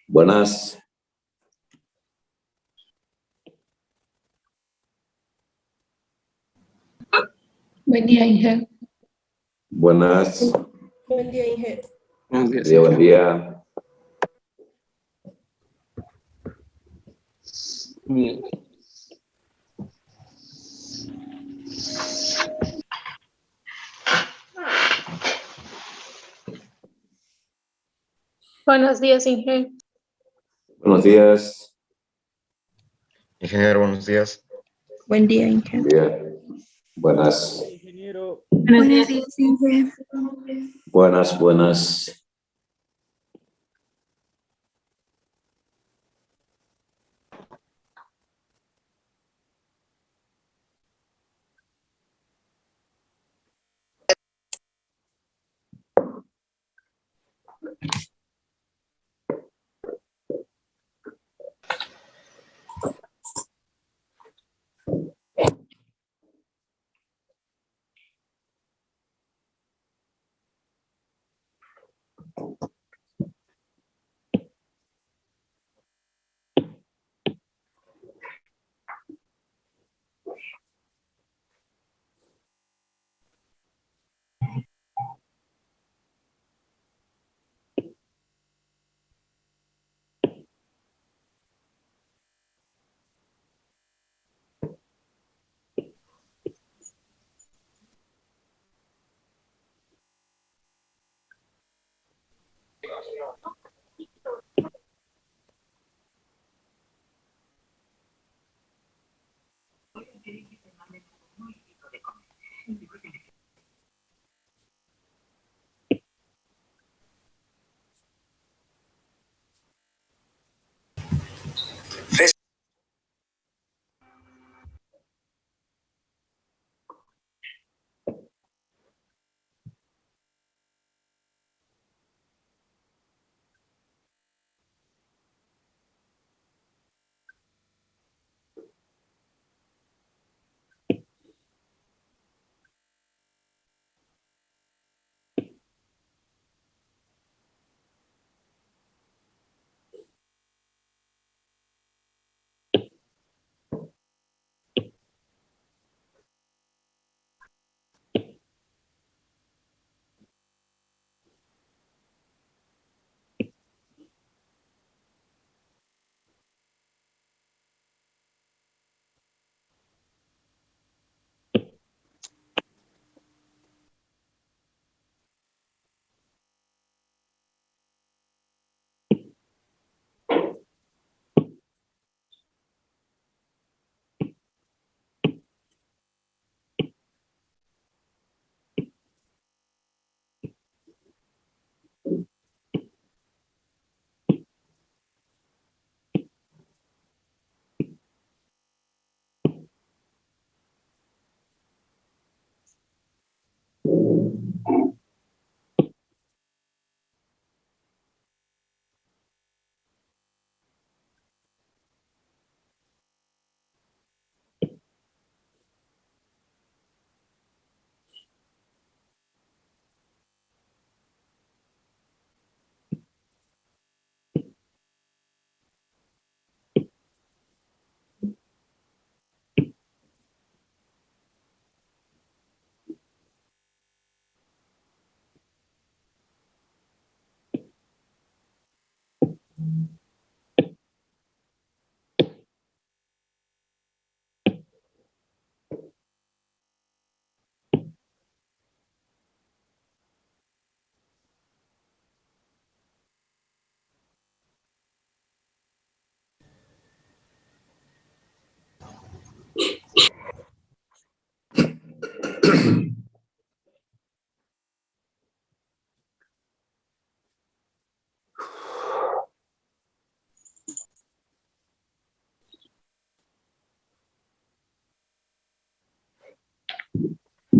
Buenas. Buen día, Inge. Buenas. Buen día, Inge. Buenos días. Buen día. Bien. Buenos días, Inge. Buenos días. Ingeniero, buenos días. Buen día, Inge. Buen día. Buenas. Ingeniero. Buenos días. Inge. Buenas, buenas.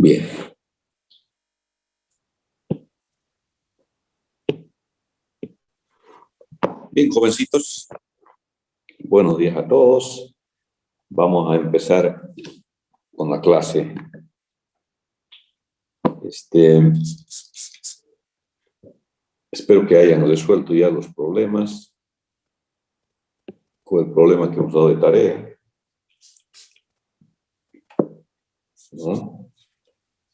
Bien. Bien, jovencitos. Buenos días a todos. Vamos a empezar con la clase. Espero que hayan resuelto ya los problemas con el problema que hemos dado de tarea, ¿no?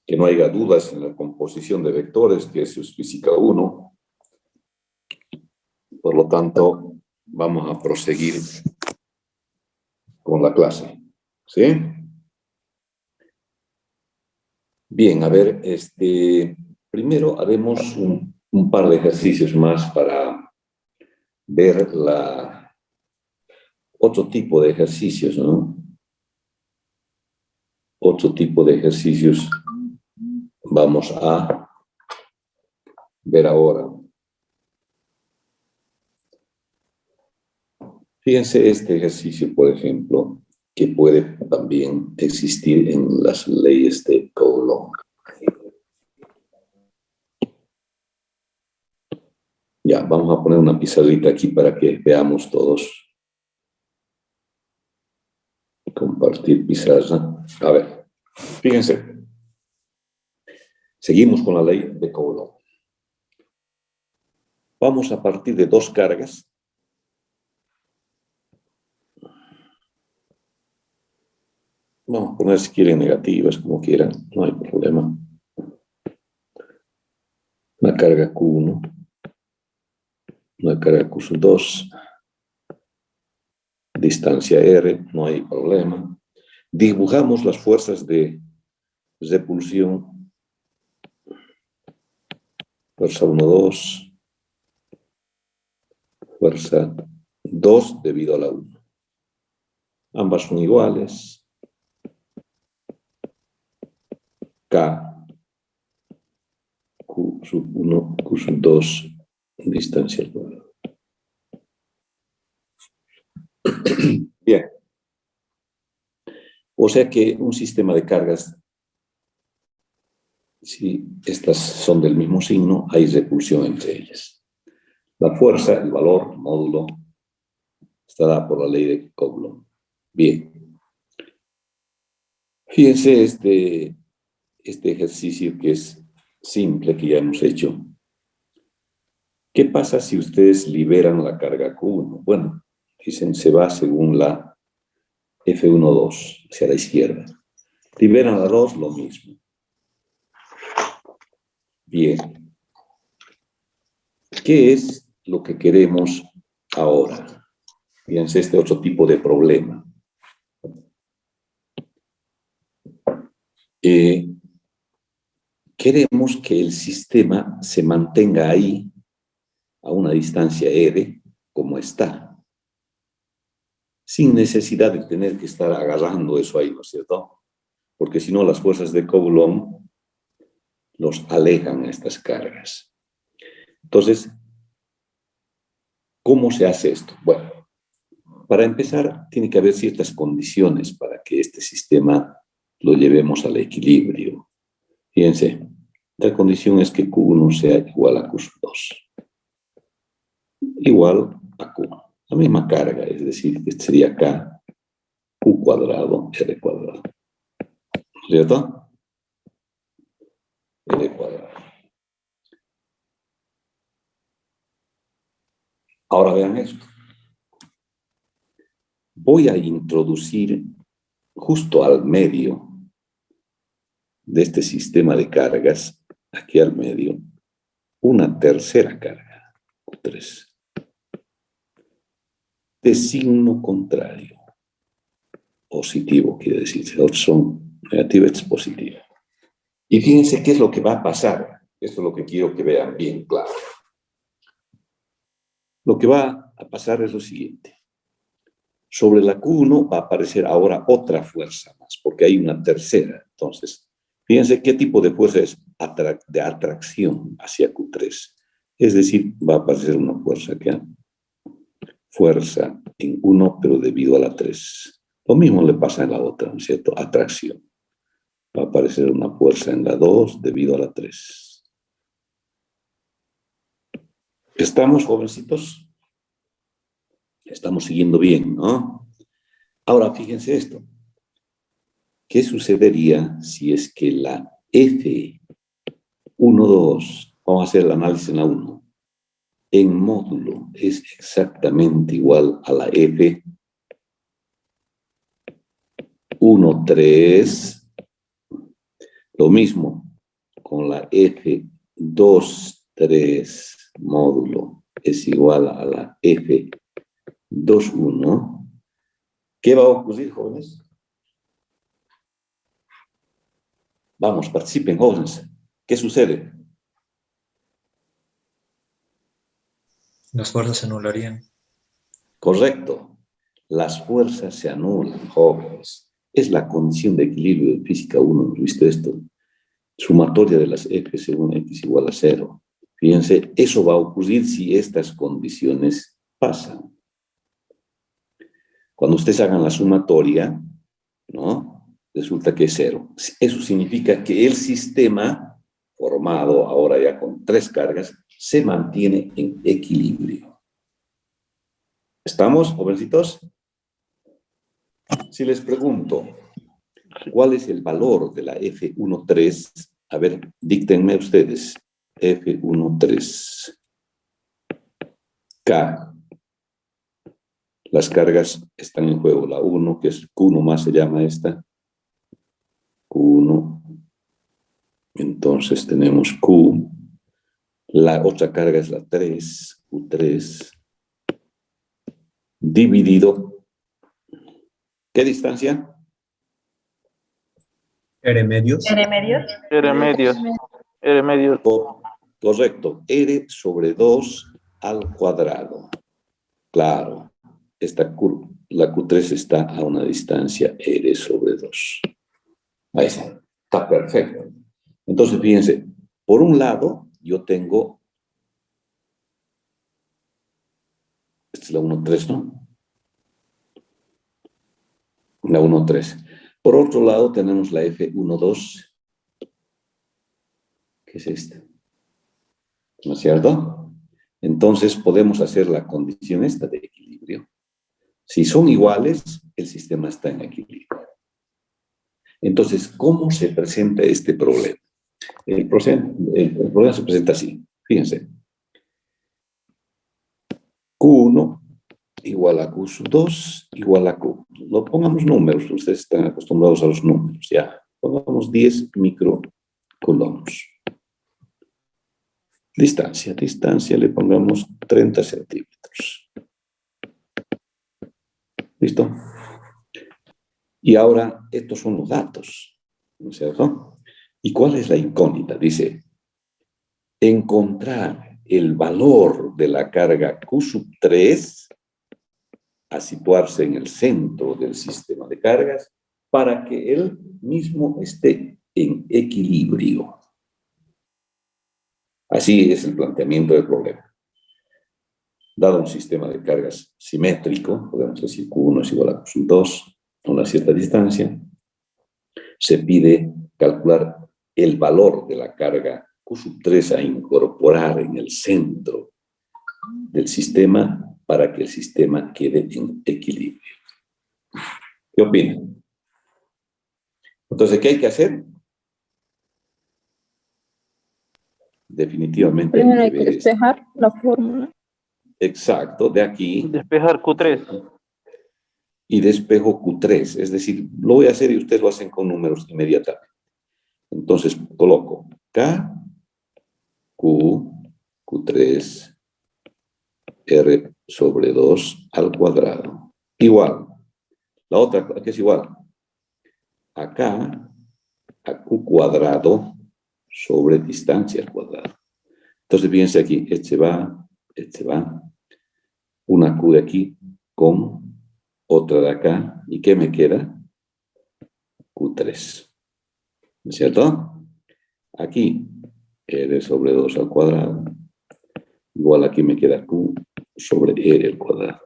Que no haya dudas en la composición de vectores, que eso es física 1. Por lo tanto, vamos a proseguir con la clase, ¿sí? Bien, a ver, primero haremos un par de ejercicios más para ver otro tipo de ejercicios, ¿no? Otro tipo de ejercicios vamos a ver ahora. Fíjense este ejercicio, por ejemplo, que puede también existir en las leyes de Coulomb. Ya, vamos a poner una pizarrita aquí para que veamos todos. Compartir pizarra. A ver, fíjense. Seguimos con la ley de Coulomb. Vamos a partir de dos cargas. Vamos a poner, si quieren, negativas, como quieran, no hay problema. Una carga Q1, una carga Q2, distancia R, no hay problema. Dibujamos las fuerzas de repulsión. Fuerza 1, 2. Fuerza 2 debido a la 1. Ambas son iguales. K, Q sub 1, Q sub 2, distancia al cuadrado. Bien. O sea que un sistema de cargas, si estas son del mismo signo, hay repulsión entre ellas. La fuerza, el valor, módulo, está dada por la ley de Coulomb. Bien. Fíjense este ejercicio que es simple, que ya hemos hecho. ¿Qué pasa si ustedes liberan la carga Q1? Bueno, dicen, se va según la F1,2, hacia la izquierda. Liberan la 2, lo mismo. Bien. ¿Qué es lo que queremos ahora? Fíjense este otro tipo de problema. Queremos que el sistema se mantenga ahí, a una distancia R, como está, sin necesidad de tener que estar agarrando eso ahí, ¿no es cierto? Porque si no, las fuerzas de Coulomb los alejan a estas cargas. Entonces, ¿cómo se hace esto? Bueno, para empezar, tiene que haber ciertas condiciones para que este sistema lo llevemos al equilibrio. Fíjense, la condición es que Q1 sea igual a Q2. Igual a Q. La misma carga, es decir, que sería K, Q cuadrado, R cuadrado. ¿Cierto? R cuadrado. Ahora vean esto. Voy a introducir justo al medio de este sistema de cargas, aquí al medio, una tercera carga, 3, de signo contrario. Positivo, quiere decir, si otros son negativos, es positivo. Y fíjense qué es lo que va a pasar. Esto es lo que quiero que vean bien claro. Lo que va a pasar es lo siguiente. Sobre la Q1 va a aparecer ahora otra fuerza más, porque hay una tercera. Entonces, fíjense qué tipo de fuerza es de atracción hacia Q3. Es decir, va a aparecer una fuerza acá. Fuerza en 1, pero debido a la 3. Lo mismo le pasa en la otra, ¿no es cierto? Atracción. Va a aparecer una fuerza en la 2 debido a la 3. ¿Estamos, jovencitos? Estamos siguiendo bien, ¿no? Ahora, fíjense esto. ¿Qué sucedería si es que la F1,2, vamos a hacer el análisis en la 1, en módulo es exactamente igual a la F13. Lo mismo con la F23 módulo es igual a la F21. ¿Qué va a ocurrir, jóvenes? Vamos, participen, jóvenes. ¿Qué sucede? Las fuerzas se anularían. Correcto. Las fuerzas se anulan, jóvenes. Es la condición de equilibrio de física 1. ¿Hemos visto esto? Sumatoria de las F según X igual a 0. Fíjense, eso va a ocurrir si estas condiciones pasan. Cuando ustedes hagan la sumatoria, ¿no? Resulta que es 0. Eso significa que el sistema formado ahora ya con 3 cargas se mantiene en equilibrio. ¿Estamos, jovencitos? Si les pregunto, ¿cuál es el valor de la F13? A ver, díctenme ustedes. F13. K. Las cargas están en juego. La 1, que es Q1 más se llama esta. Q1. Entonces tenemos Q. La otra carga es la 3. Q3. Dividido. ¿Qué distancia? R medios. R medios. Correcto. R sobre 2 al cuadrado. Claro. La Q3 está a una distancia R sobre 2. Ahí está. Está perfecto. Entonces, fíjense, por un lado, yo tengo, esta es la 1,3, ¿no? La 1,3. Por otro lado, tenemos la F12, que es esta. ¿No es cierto? Entonces, podemos hacer la condición esta de equilibrio. Si son iguales, el sistema está en equilibrio. Entonces, ¿cómo se presenta este problema? El problema se presenta así. Fíjense. Q1 igual a Q2 igual a Q. No pongamos números, ustedes están acostumbrados a los números, ya. Pongamos 10 microcoulombs. Distancia le pongamos 30 centímetros. ¿Listo? Y ahora, estos son los datos, ¿no es cierto? ¿Y cuál es la incógnita? Dice, encontrar el valor de la carga Q3 a situarse en el centro del sistema de cargas para que él mismo esté en equilibrio. Así es el planteamiento del problema. Dado un sistema de cargas simétrico, podemos decir Q1 es igual a Q2 a una cierta distancia, se pide calcular el valor de la carga Q3 a incorporar en el centro del sistema para que el sistema quede en equilibrio. ¿Qué opinan? Entonces, ¿qué hay que hacer? Definitivamente Primero hay que ver esto. despejar la fórmula. Exacto, de aquí. Despejar Q3. Y despejo Q3, es decir, lo voy a hacer y ustedes lo hacen con números inmediatamente. Entonces, coloco K, Q, Q3, R sobre 2 al cuadrado. Igual. La otra, ¿qué es igual? Acá, a Q cuadrado sobre distancia al cuadrado. Entonces, fíjense aquí, este va, una Q de aquí con otra de acá. ¿Y qué me queda? Q3. ¿No es cierto? Aquí, R sobre 2 al cuadrado. Igual aquí me queda Q sobre R al cuadrado.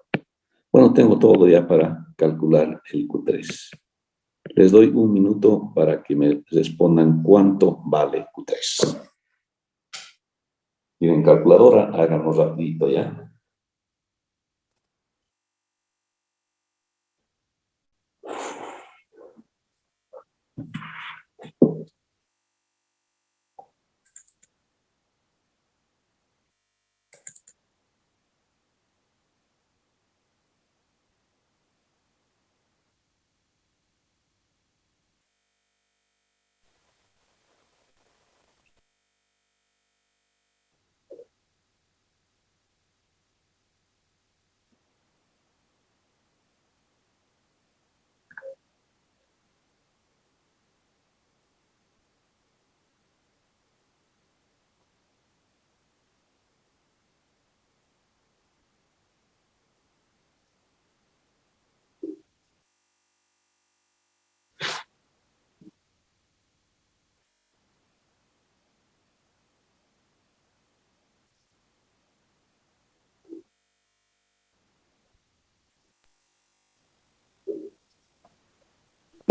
Bueno, tengo todo ya para calcular el Q3. Les doy un minuto para que me respondan cuánto vale Q3. Tienen calculadora, háganlo rapidito ya.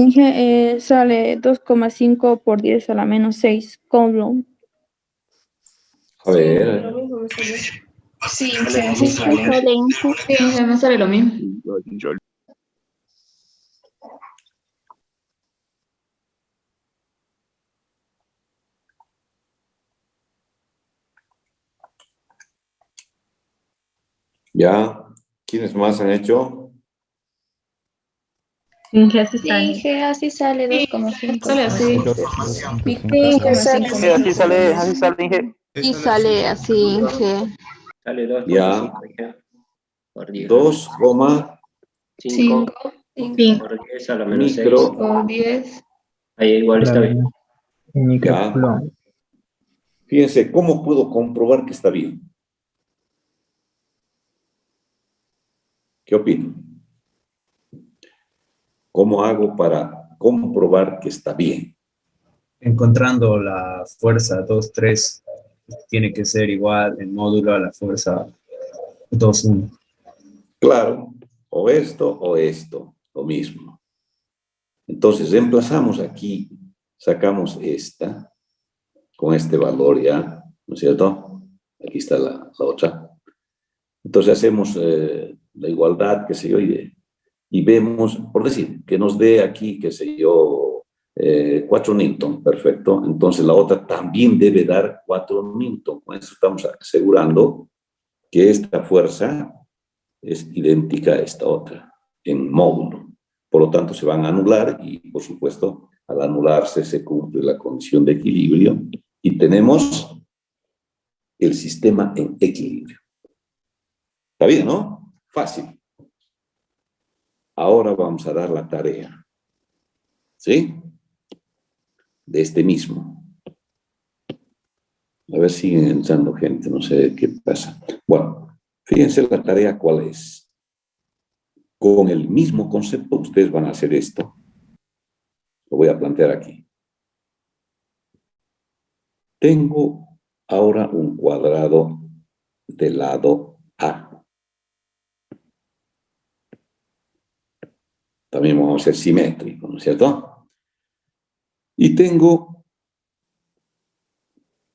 Inge, sale 2,5 por 10 a la menos 6 Coulomb. A ver, Lo mismo me salió. Sí, Sale, Inge, sí, sale. Sale Inge. Sí, Inge, me sale lo mismo. ya. ¿Quiénes más han hecho? Inge así sale. Inge, así sale Sí, 2,5. Sale así. Sí, Inge sale. 2,5. Sí, así sale, Inge. Y sale así Inge. Sale 2,5 Ya. Inge. Por 10. 2,5 5 5. Por 10 a la menos 6. micro, por 10. Ahí igual está bien. ya. Fíjense, ¿cómo puedo comprobar que está bien? ¿Qué opinan? ¿Cómo hago para comprobar que está bien? Encontrando la fuerza 2, 3, tiene que ser igual en módulo a la fuerza 2, 1. Claro, o esto, lo mismo. Entonces, reemplazamos aquí, sacamos esta, con este valor ya, ¿no es cierto? Aquí está la otra. Entonces hacemos la igualdad, qué sé yo, y vemos, por decir, que nos dé aquí, qué sé yo, 4 newton, perfecto. Entonces la otra también debe dar 4 newton. Con eso estamos asegurando que esta fuerza es idéntica a esta otra, en módulo. Por lo tanto, se van a anular y, por supuesto, al anularse se cumple la condición de equilibrio y tenemos el sistema en equilibrio. ¿Está bien, no? Fácil. Ahora vamos a dar la tarea, ¿sí? De este mismo. A ver si siguen entrando gente, no sé qué pasa. Bueno, fíjense la tarea cuál es. Con el mismo concepto ustedes van a hacer esto. Lo voy a plantear aquí. Tengo ahora un cuadrado del lado A. También vamos a ser simétricos, ¿no es cierto? Y tengo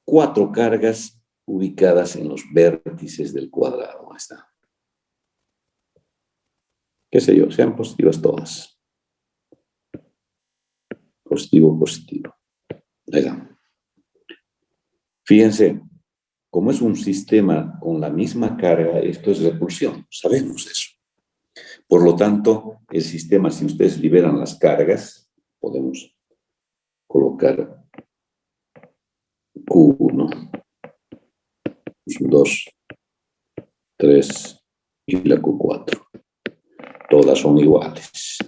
4 cargas ubicadas en los vértices del cuadrado. Ahí está. Qué sé yo, sean positivas todas. Positivo, positivo. Ahí está. Fíjense, como es un sistema con la misma carga, esto es repulsión, sabemos eso. Por lo tanto, el sistema, si ustedes liberan las cargas, podemos colocar Q1, Q2, 3 y la Q4. Todas son iguales.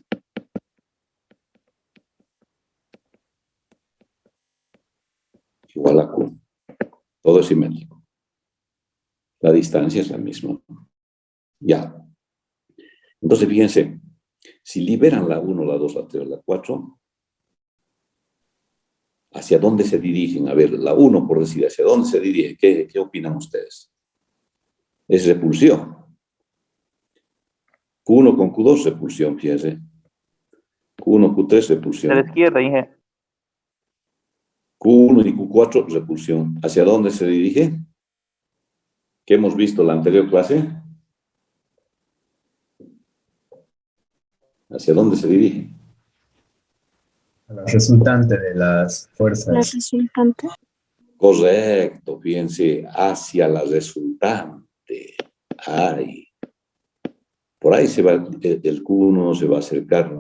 Igual a Q. Todo es simétrico. La distancia es la misma. Ya. Entonces, fíjense, si liberan la 1, la 2, la 3, la 4, ¿hacia dónde se dirigen? A ver, la 1, por decir, ¿hacia dónde se dirige? ¿Qué opinan ustedes? Es repulsión. Q1 con Q2, repulsión, fíjense. Q1, Q3, repulsión. A la izquierda, Inge. Q1 y Q4, repulsión. ¿Hacia dónde se dirige? ¿Qué hemos visto en la anterior clase? ¿Hacia dónde se dirige? La resultante de las La fuerzas. resultante. Correcto, fíjense, hacia la resultante. Ay. Por ahí se va, el Q1 se va a acercar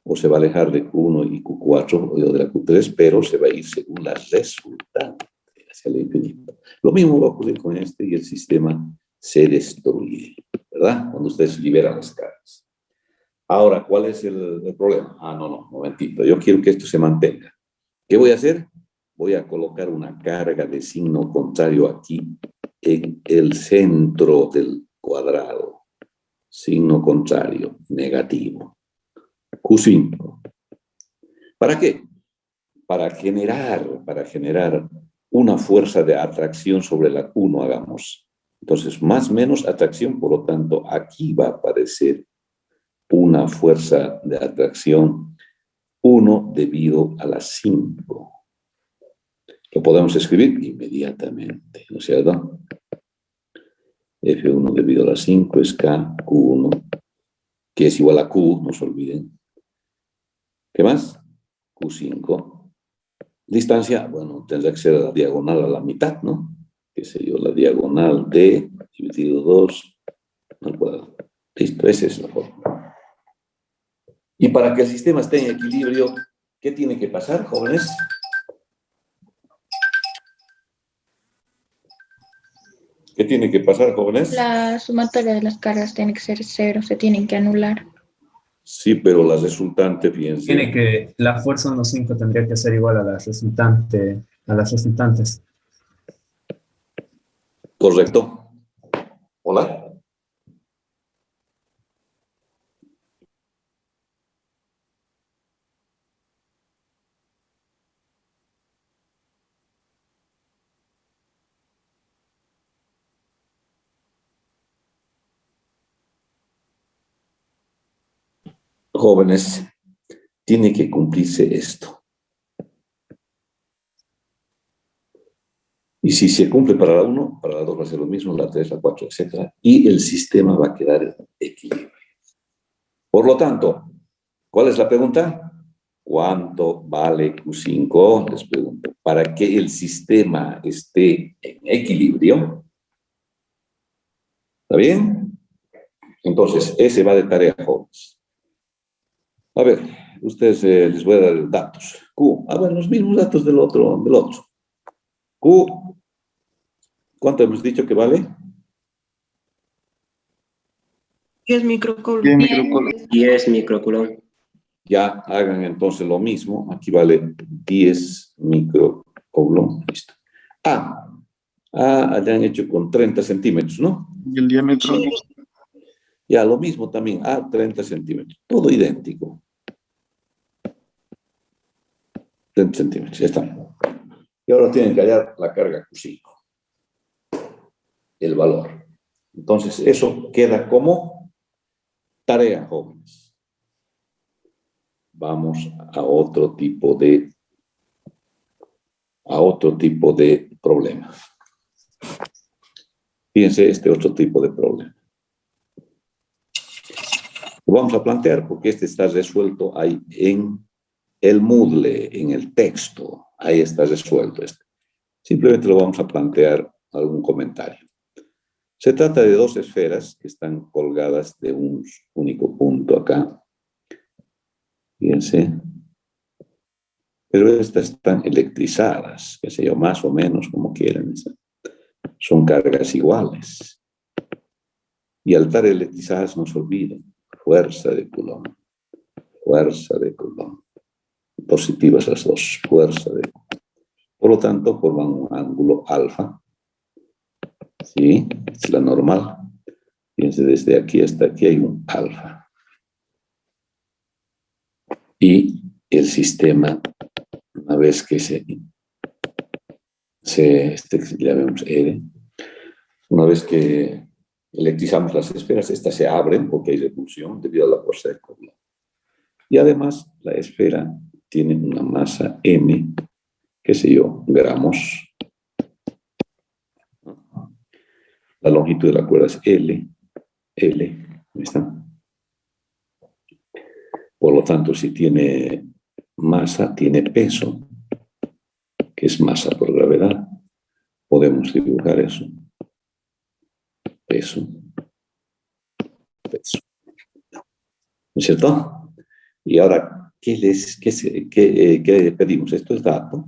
o se va a alejar de Q1 y Q4 o de la Q3, pero se va a ir según la resultante hacia el infinito. Lo mismo va a ocurrir con este y el sistema se destruye, ¿verdad? Cuando ustedes liberan las cargas. Ahora, ¿cuál es el problema? No, momentito, yo quiero que esto se mantenga. ¿Qué voy a hacer? Voy a colocar una carga de signo contrario aquí en el centro del cuadrado. Signo contrario, negativo. Q5. ¿Para qué? Para generar una fuerza de atracción sobre la Q1, hagamos. Entonces, más o menos atracción, por lo tanto, aquí va a aparecer una fuerza de atracción 1 debido a la 5. Lo podemos escribir inmediatamente, ¿no es cierto? F1 debido a la 5 es K, Q1, que es igual a Q, no se olviden. ¿Qué más? Q5. Distancia, bueno, tendrá que ser la diagonal a la mitad, ¿no? Que sería la diagonal de dividido 2 al cuadrado. Listo, esa es la forma. Y para que el sistema esté en equilibrio, ¿qué tiene que pasar, jóvenes? ¿Qué tiene que pasar, jóvenes? La sumatoria de las cargas tiene que ser 0, se tienen que anular. Sí, pero la resultante, fíjense. Tiene que, la fuerza 1,5 tendría que ser igual a la resultante, a las resultantes. Correcto. Hola. Jóvenes, tiene que cumplirse esto. Y si se cumple para la 1, para la 2 va a ser lo mismo, la 3, la 4, etc. Y el sistema va a quedar en equilibrio. Por lo tanto, ¿cuál es la pregunta? ¿Cuánto vale Q5? Les pregunto. Para que el sistema esté en equilibrio. ¿Está bien? Entonces, ese va de tarea, jóvenes. A ver, ustedes les voy a dar datos. Q, bueno, los mismos datos del otro. Q, ¿cuánto hemos dicho que vale? 10 microcoulomb. 10 microcoulomb. Ya hagan entonces lo mismo. Aquí vale 10 microcoulomb. Listo. Ya han hecho con 30 centímetros, ¿no? Y el diámetro. Ya, lo mismo también. 30 centímetros. Todo idéntico. 30 centímetros, ya está. Y ahora tienen que hallar la carga Q5. El valor. Entonces, eso queda como tarea, jóvenes. Vamos a otro tipo de problema. Fíjense este otro tipo de problema. Lo vamos a plantear porque este está resuelto ahí en el Moodle, en el texto. Ahí está resuelto este. Simplemente lo vamos a plantear algún comentario. Se trata de dos esferas que están colgadas de un único punto acá. Fíjense. Pero estas están electrizadas, qué sé yo, más o menos como quieran. Son cargas iguales. Y al estar electrizadas, no se olviden, fuerza de Coulomb. Fuerza de Coulomb. Positivas las dos, fuerza de Coulomb. Por lo tanto, forman un ángulo alfa. ¿Sí? Es la normal. Fíjense, desde aquí hasta aquí hay un alfa. Y el sistema, una vez que llamemos R, una vez que electrizamos las esferas, estas se abren porque hay repulsión debido a la fuerza de Coulomb. Y además, la esfera tiene una masa M, qué sé yo, gramos. La longitud de la cuerda es L. ¿Ahí está? Por lo tanto, si tiene masa, tiene peso, que es masa por gravedad. Podemos dibujar eso. Peso. Peso. ¿No es cierto? Y ahora, ¿qué pedimos? Esto es dato.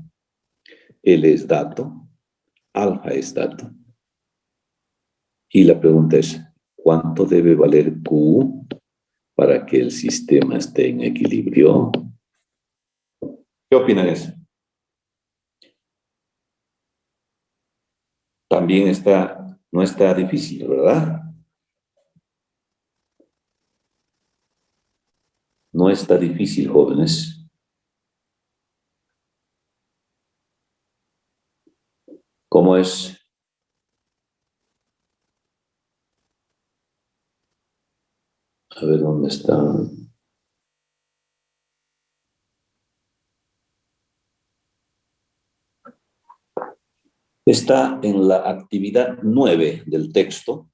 L es dato. Alfa es dato. Y la pregunta es, ¿cuánto debe valer Q para que el sistema esté en equilibrio? ¿Qué opinan de eso? También no está difícil, ¿verdad? No está difícil, jóvenes. ¿Cómo es? A ver, ¿dónde está? Está en la actividad 9 del texto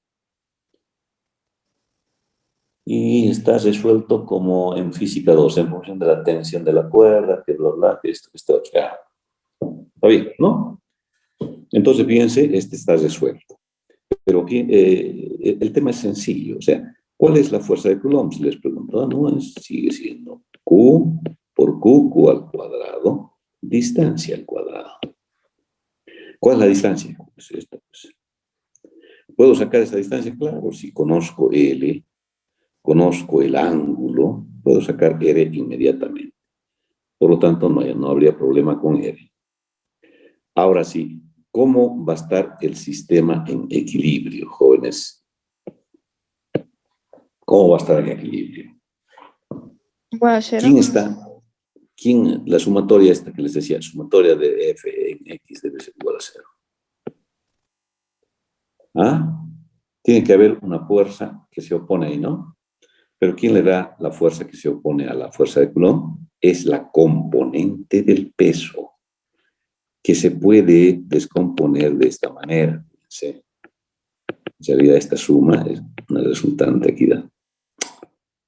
y está resuelto como en física 2, en función de la tensión de la cuerda, que bla, bla, que esto, que este otro. Está bien, ¿no? Entonces, fíjense, este está resuelto. Pero aquí, el tema es sencillo. O sea, ¿cuál es la fuerza de Coulomb? Si les pregunto, no, sigue siendo Q por Q al cuadrado, distancia al cuadrado. ¿Cuál es la distancia? Pues esta, pues. ¿Puedo sacar esa distancia? Claro, si conozco L, conozco el ángulo, puedo sacar R inmediatamente. Por lo tanto, no habría problema con R. Ahora sí, ¿cómo va a estar el sistema en equilibrio, jóvenes? ¿Cómo va a estar en equilibrio? Igual a 0. ¿Quién está? ¿Quién? La sumatoria esta que les decía, sumatoria de F en X debe ser igual a 0. ¿Ah? Tiene que haber una fuerza que se opone ahí, ¿no? Pero ¿quién le da la fuerza que se opone a la fuerza de Coulomb? Es la componente del peso, que se puede descomponer de esta manera. ¿Sí? En realidad esta suma es una resultante aquí,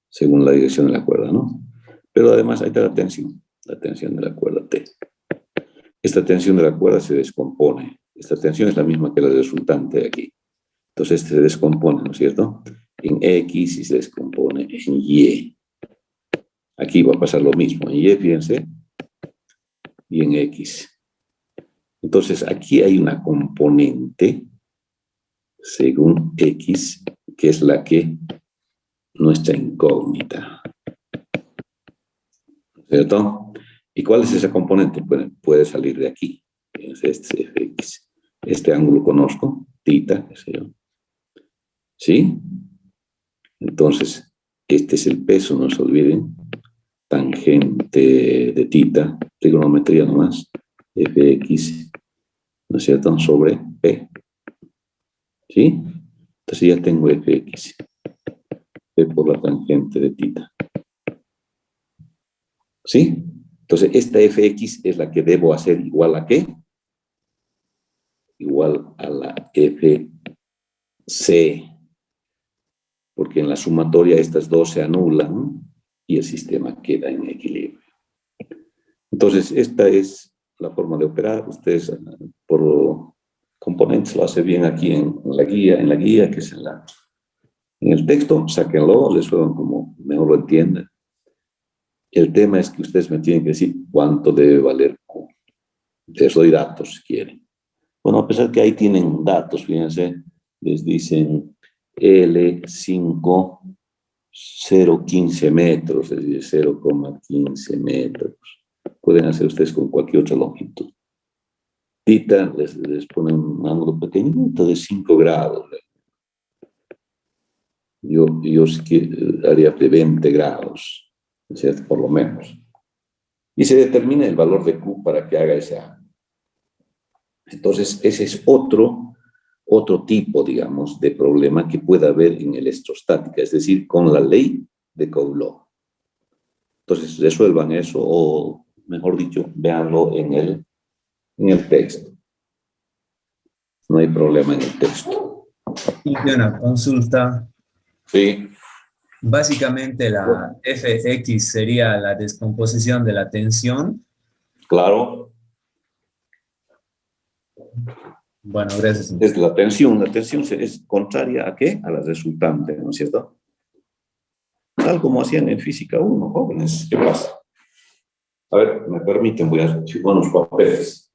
según la dirección de la cuerda, ¿no? Pero además ahí está la tensión de la cuerda T. Esta tensión de la cuerda se descompone. Esta tensión es la misma que la resultante de aquí. Entonces este se descompone, ¿no es cierto? En X y se descompone en Y. Aquí va a pasar lo mismo. En Y, fíjense, y en X. Entonces aquí hay una componente, según X, que es la que nuestra incógnita. ¿Cierto? ¿Y cuál es esa componente? Puede salir de aquí. Fíjense, este es Fx. Este ángulo conozco, tita, qué sé yo. ¿Sí? Entonces, este es el peso, no se olviden. Tangente de tita, trigonometría nomás. Fx, ¿no es cierto? Sobre P. ¿Sí? Entonces ya tengo Fx. P por la tangente de tita. ¿Sí? Entonces, esta Fx es la que debo hacer igual a ¿qué? Igual a la Fc, porque en la sumatoria estas dos se anulan y el sistema queda en equilibrio. Entonces, esta es la forma de operar. Ustedes por componentes lo hacen bien aquí en la guía que es en el texto, sáquenlo, les suenan como mejor lo entiendan. El tema es que ustedes me tienen que decir cuánto debe valer Q. Les doy datos si quieren. Bueno, a pesar que ahí tienen datos, fíjense, les dicen L5, 0,15 metros, es decir, 0,15 metros. Pueden hacer ustedes con cualquier otra longitud. Tita, les ponen un ángulo pequeñito de 5 grados. Yo sí que haría de 20 grados, ¿cierto? Por lo menos. Y se determina el valor de Q para que haga ese ángulo. Entonces, ese es otro tipo, digamos, de problema que puede haber en electrostática, es decir, con la ley de Coulomb. Entonces, resuelvan eso, o mejor dicho, véanlo en el texto. No hay problema en el texto. Y una consulta. Sí. Básicamente la Fx sería la descomposición de la tensión. Claro. Bueno, gracias. Es la tensión. La tensión es contraria ¿a qué? A la resultante, ¿no es cierto? Tal como hacían en física 1, jóvenes. ¿Qué pasa? A ver, me permiten, voy a hacer unos papeles.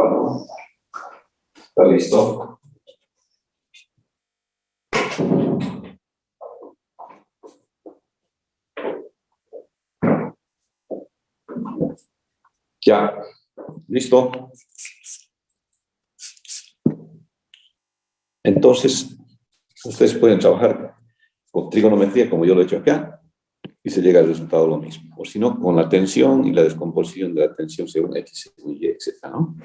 Pablo. ¿Está listo? Ya. ¿Listo? Entonces, ustedes pueden trabajar con trigonometría como yo lo he hecho acá y se llega al resultado lo mismo. O si no, con la tensión y la descomposición de la tensión según X, según Y, etc., ¿no?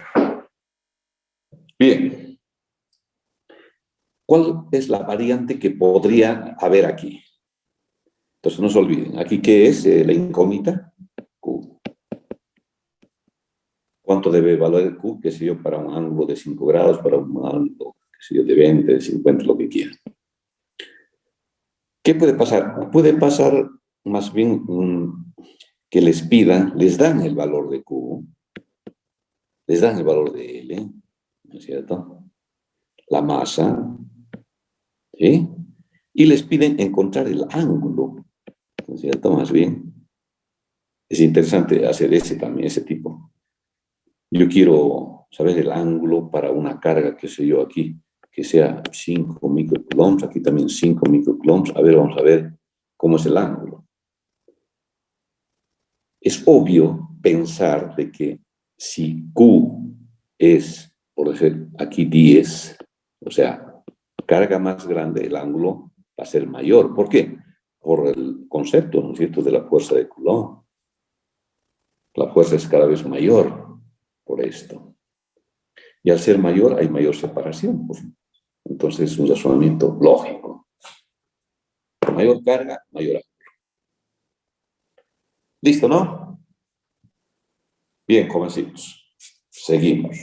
Bien. ¿Cuál es la variante que podría haber aquí? Entonces, no se olviden. ¿Aquí qué es la incógnita? Q. ¿Cuánto debe valer Q? Qué sé yo, para un ángulo de 5 grados, para un ángulo, qué sé yo, de 20, de 50, lo que quieran. ¿Qué puede pasar? Puede pasar más bien que les pidan, les dan el valor de Q, les dan el valor de L, ¿no es cierto? La masa, ¿sí? Y les piden encontrar el ángulo, ¿no es cierto? Más bien. Es interesante hacer ese tipo. Yo quiero saber el ángulo para una carga, qué sé yo, aquí, que sea 5 microcoulombs, aquí también 5 microcoulombs. A ver, vamos a ver cómo es el ángulo. Es obvio pensar de que si Q es, por decir, aquí 10, o sea, carga más grande, el ángulo va a ser mayor. ¿Por qué? Por el concepto, ¿no es cierto?, de la fuerza de Coulomb. La fuerza es cada vez mayor por esto. Y al ser mayor hay mayor separación. Pues. Entonces es un razonamiento lógico. Mayor carga, mayor ángulo. ¿Listo, no? Bien, jovencitos. Seguimos.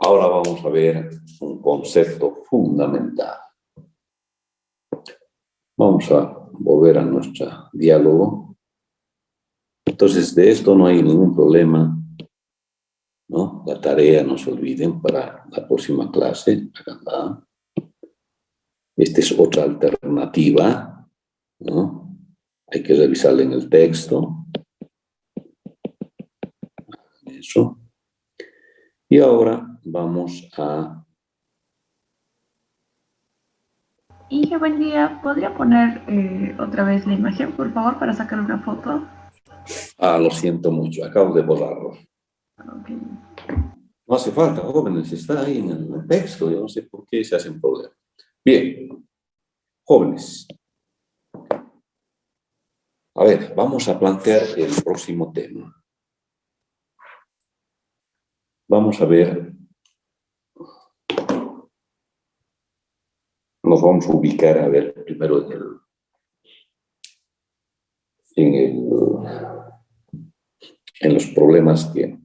Ahora vamos a ver un concepto fundamental. Vamos a volver a nuestro diálogo. Entonces, de esto no hay ningún problema, ¿no? La tarea, no se olviden, para la próxima clase. Acá. Esta es otra alternativa, ¿no? Hay que revisarla en el texto. Eso. Y ahora vamos a... Inge, buen día. ¿Podría poner otra vez la imagen, por favor, para sacar una foto? Ah, lo siento mucho, acabo de borrarlo. Okay. No hace falta, jóvenes, está ahí en el texto, yo no sé por qué se hacen problemas. Bien, jóvenes. A ver, vamos a plantear el próximo tema. Vamos a ver, nos vamos a ubicar, a ver, primero en los problemas que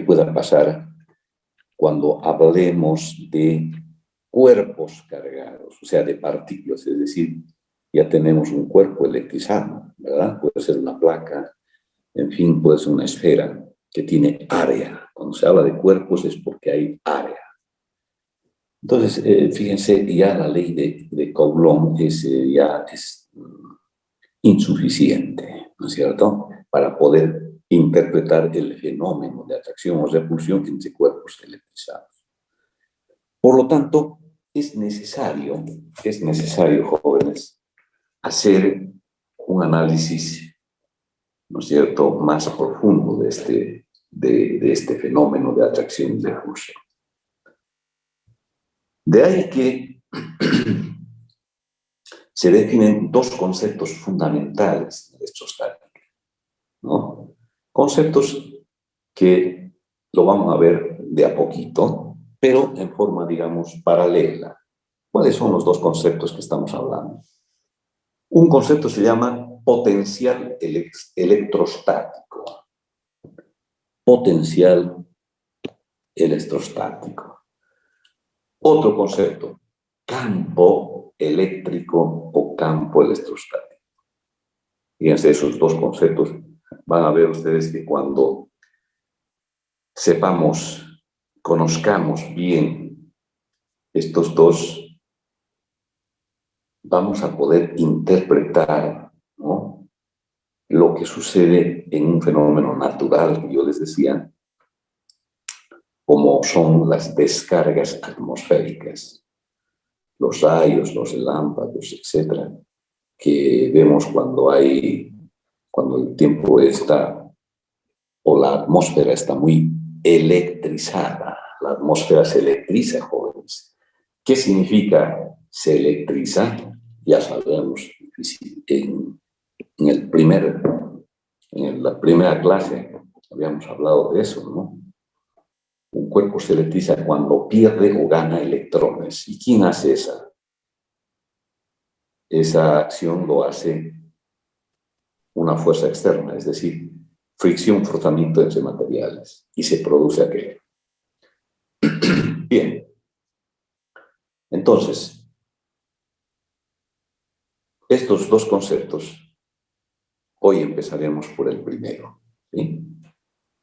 puedan pasar cuando hablemos de cuerpos cargados, o sea, de partículas, es decir, ya tenemos un cuerpo electrizado, ¿verdad? Puede ser una placa, en fin, puede ser una esfera que tiene área. Cuando se habla de cuerpos es porque hay área. Entonces, fíjense, ya la ley de Coulomb ya es insuficiente, ¿no es cierto?, para poder interpretar el fenómeno de atracción o repulsión entre cuerpos electrizados. Por lo tanto, es necesario, jóvenes, hacer un análisis, ¿no es cierto?, más profundo de este fenómeno de atracción y repulsión. De ahí que se definen dos conceptos fundamentales de electrostática, ¿no? Conceptos que lo vamos a ver de a poquito, pero en forma, digamos, paralela. ¿Cuáles son los dos conceptos que estamos hablando? Un concepto se llama potencial electrostático. Potencial electrostático. Otro concepto, campo eléctrico o campo electrostático. Fíjense, esos dos conceptos van a ver ustedes que cuando conozcamos bien estos dos, vamos a poder interpretar, ¿no?, lo que sucede en un fenómeno natural que yo les decía, como son las descargas atmosféricas, los rayos, los relámpagos, etcétera, que vemos cuando el tiempo está, o la atmósfera está muy electrizada. La atmósfera se electriza, jóvenes. ¿Qué significa se electriza? Ya sabemos, en la primera clase habíamos hablado de eso, ¿no? Un cuerpo se electriza cuando pierde o gana electrones. ¿Y quién hace esa acción? Lo hace una fuerza externa, es decir, fricción, frotamiento entre materiales, y se produce aquello. Bien. Entonces, estos dos conceptos, hoy empezaremos por el primero, ¿sí?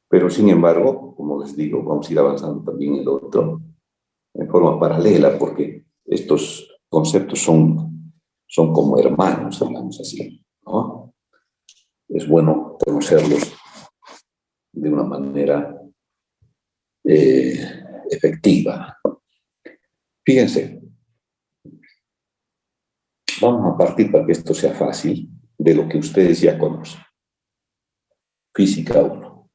Pero, sin embargo, como les digo, vamos a ir avanzando también el otro, en forma paralela, porque estos conceptos son como hermanos, digamos así, ¿no? Es bueno conocerlos de una manera efectiva. Fíjense, vamos a partir, para que esto sea fácil, de lo que ustedes ya conocen. Física 1.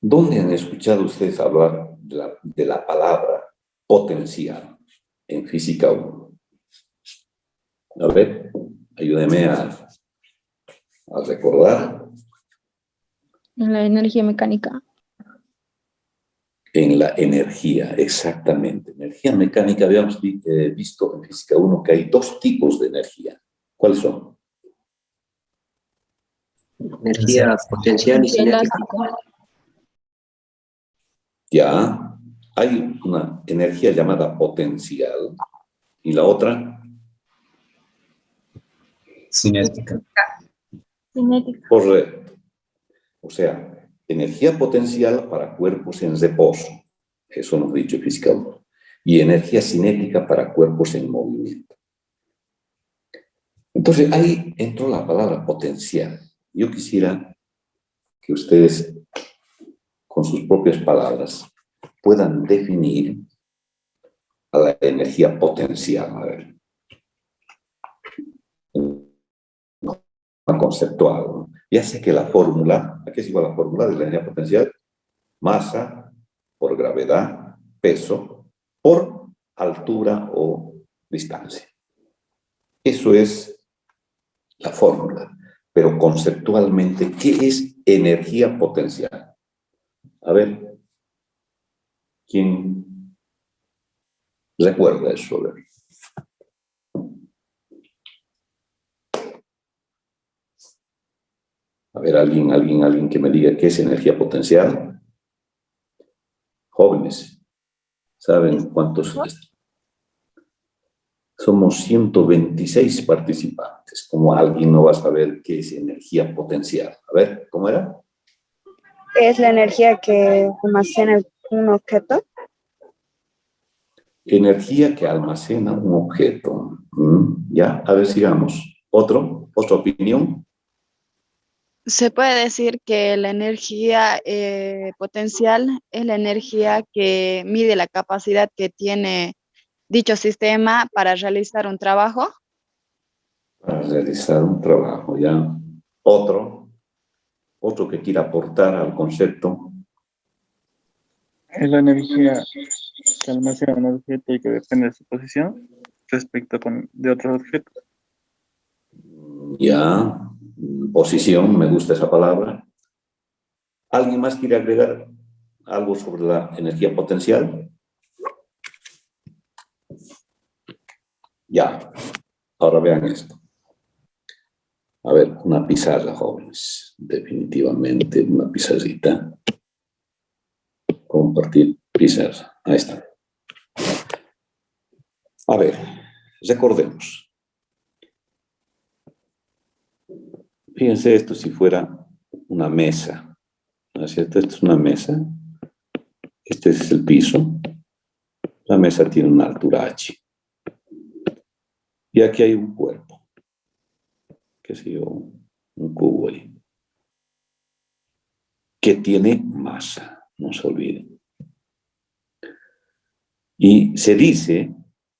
¿Dónde han escuchado ustedes hablar de la palabra potencial en Física 1? A ver, ayúdenme a recordar. En la energía mecánica. En la energía, exactamente. Energía mecánica, habíamos visto en Física 1 que hay dos tipos de energía. ¿Cuáles son? Energía potencial y cinética. Ya, hay una energía llamada potencial y la otra Cinética. Cinética. correcto. O sea, energía potencial para cuerpos en reposo, eso hemos dicho en Física 1, y energía cinética para cuerpos en movimiento. Entonces, ahí entró la palabra potencial. Yo quisiera que ustedes, con sus propias palabras, puedan definir a la energía potencial. A ver. Conceptual, ¿no? Ya sé que la fórmula, ¿a qué es igual la fórmula de la energía potencial? Masa por gravedad, peso por altura o distancia. Eso es la fórmula. Pero conceptualmente, ¿qué es energía potencial? A ver, ¿quién recuerda eso? A ver. A ver, alguien que me diga qué es energía potencial. Jóvenes, ¿saben cuántos? Somos 126 participantes. ¿Cómo alguien no va a saber qué es energía potencial? A ver, ¿cómo era? Es la energía que almacena un objeto. Energía que almacena un objeto. Ya, a ver, sigamos. ¿Otra opinión? Se puede decir que la energía potencial es la energía que mide la capacidad que tiene dicho sistema para realizar un trabajo. Para realizar un trabajo, ya. Otro que quiera aportar al concepto. Es la energía que almacena un objeto y que depende de su posición respecto de otros objetos. Ya, posición, me gusta esa palabra. ¿Alguien más quiere agregar algo sobre la energía potencial? Ya, ahora vean esto. A ver, una pizarra, jóvenes. Definitivamente una pizarrita. Compartir pizarra. Ahí está. A ver, recordemos. Fíjense esto si fuera una mesa. ¿No es cierto? Esta es una mesa. Este es el piso. La mesa tiene una altura h. Y aquí hay un cuerpo qué sé yo, un cubo ahí, que tiene masa, no se olviden. Y se dice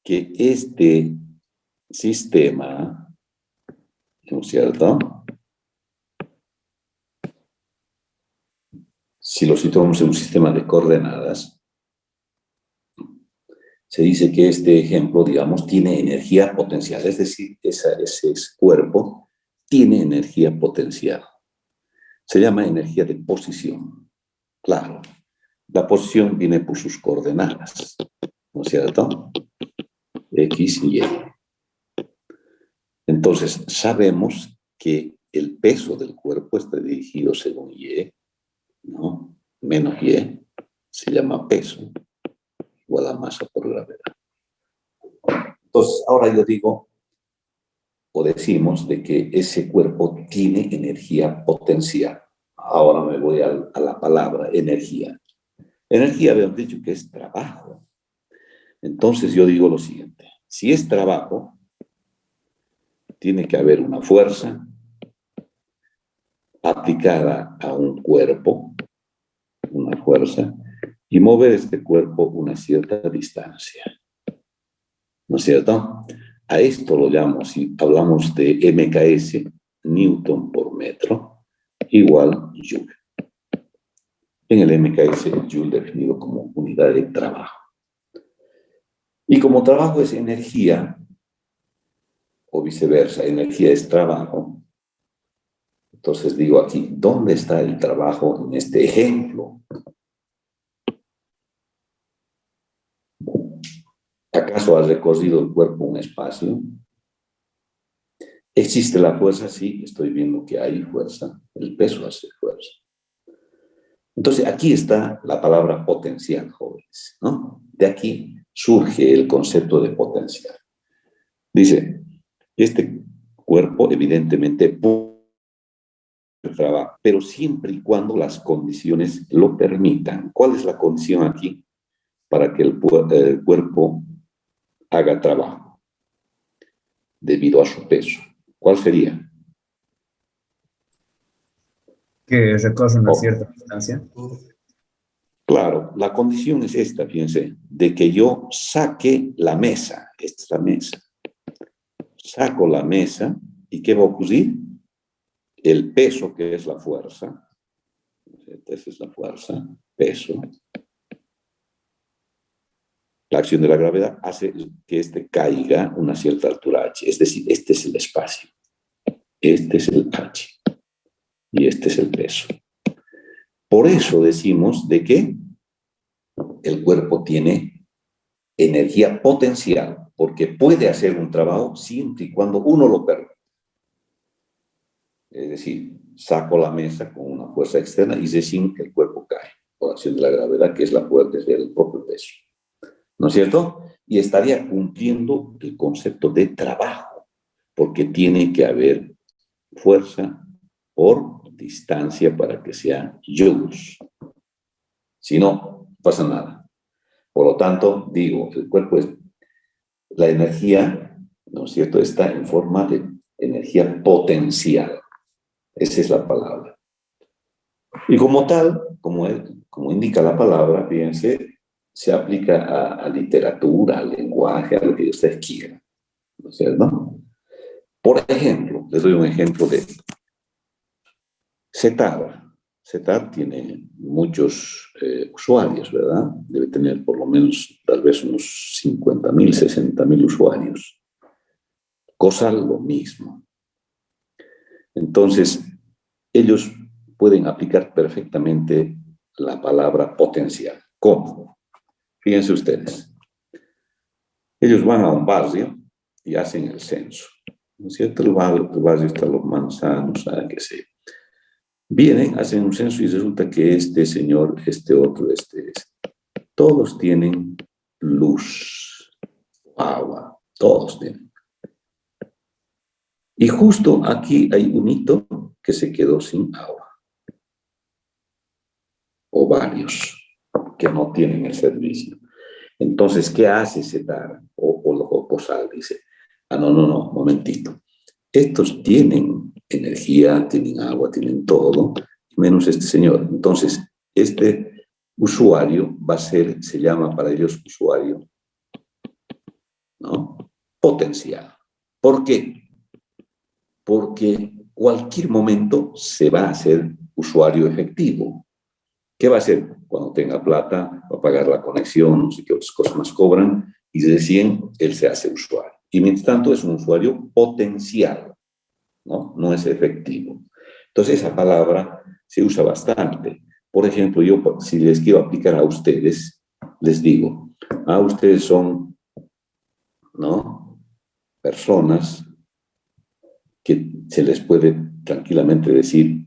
que este sistema, ¿no es cierto? Si lo situamos en un sistema de coordenadas, se dice que este ejemplo, digamos, tiene energía potencial, es decir, ese cuerpo tiene energía potencial. Se llama energía de posición. Claro, la posición viene por sus coordenadas, ¿no es cierto? X y Y. Entonces, sabemos que el peso del cuerpo está dirigido según Y, ¿no? Menos Y se llama peso, igual a masa por gravedad. Entonces, ahora yo digo, o decimos, de que ese cuerpo tiene energía potencial. Ahora me voy a la palabra energía. Energía, habíamos dicho que es trabajo. Entonces yo digo lo siguiente, si es trabajo, tiene que haber una fuerza aplicada a un cuerpo, una fuerza, y mover este cuerpo una cierta distancia. ¿No es cierto? A esto lo llamamos, si hablamos de MKS, Newton por metro, igual Joule. En el MKS, el Joule definido como unidad de trabajo. Y como trabajo es energía, o viceversa, energía es trabajo, entonces digo aquí, ¿dónde está el trabajo en este ejemplo? ¿Acaso ha recorrido el cuerpo un espacio? ¿Existe la fuerza? Sí, estoy viendo que hay fuerza. El peso hace fuerza. Entonces, aquí está la palabra potencial, jóvenes, ¿no? De aquí surge el concepto de potencial. Dice, este cuerpo evidentemente puede trabajar, pero siempre y cuando las condiciones lo permitan. ¿Cuál es la condición aquí para que el cuerpo haga trabajo debido a su peso? ¿Cuál sería? Que recorre una cierta distancia. Claro, la condición es esta, fíjense, de que yo saque la mesa, esta es la mesa. Saco la mesa y ¿qué va a ocurrir? El peso, que es la fuerza, esta es la fuerza, peso. La acción de la gravedad hace que este caiga a una cierta altura h, es decir, este es el espacio, este es el h y este es el peso. Por eso decimos de que el cuerpo tiene energía potencial, porque puede hacer un trabajo siempre y cuando uno lo permita. Es decir, saco la mesa con una fuerza externa y recién el cuerpo cae por acción de la gravedad, que es la fuerza del propio peso. ¿No es cierto? Y estaría cumpliendo el concepto de trabajo, porque tiene que haber fuerza por distancia para que sea joules. Si no, no pasa nada. Por lo tanto, digo, el cuerpo es la energía, ¿no es cierto?, está en forma de energía potencial. Esa es la palabra. Y como tal, como indica la palabra, fíjense, se aplica a literatura, al lenguaje, a lo que ustedes quieran, ¿no es cierto? Por ejemplo, les doy un ejemplo de CETAR. CETAR tiene muchos usuarios, ¿verdad? Debe tener por lo menos, tal vez, unos 50.000, 60.000 usuarios. COSAL, lo mismo. Entonces, ellos pueden aplicar perfectamente la palabra potencial. ¿Cómo? Fíjense ustedes. Ellos van a un barrio y hacen el censo. ¿No es cierto? El barrio está Los Manzanos, ¿sabe qué sé? Vienen, hacen un censo y resulta que este señor, este otro, este. Todos tienen luz, agua, todos tienen. Y justo aquí hay un hito que se quedó sin agua. O varios que no tienen el servicio. Entonces, ¿qué hace CETAR? O COSAL dice, no, momentito. estos tienen energía, tienen agua, tienen todo, menos este señor. Entonces, este usuario va a ser, se llama para ellos usuario, ¿no? Potencial. ¿Por qué? Porque cualquier momento se va a hacer usuario efectivo. ¿Qué va a hacer? Cuando tenga plata, va a pagar la conexión, no sé qué otras cosas más cobran, y recién él se hace usuario. Y mientras tanto es un usuario potencial, ¿no? No es efectivo. Entonces esa palabra se usa bastante. Por ejemplo, yo si les quiero aplicar a ustedes, les digo, ustedes son, ¿no?, personas que se les puede tranquilamente decir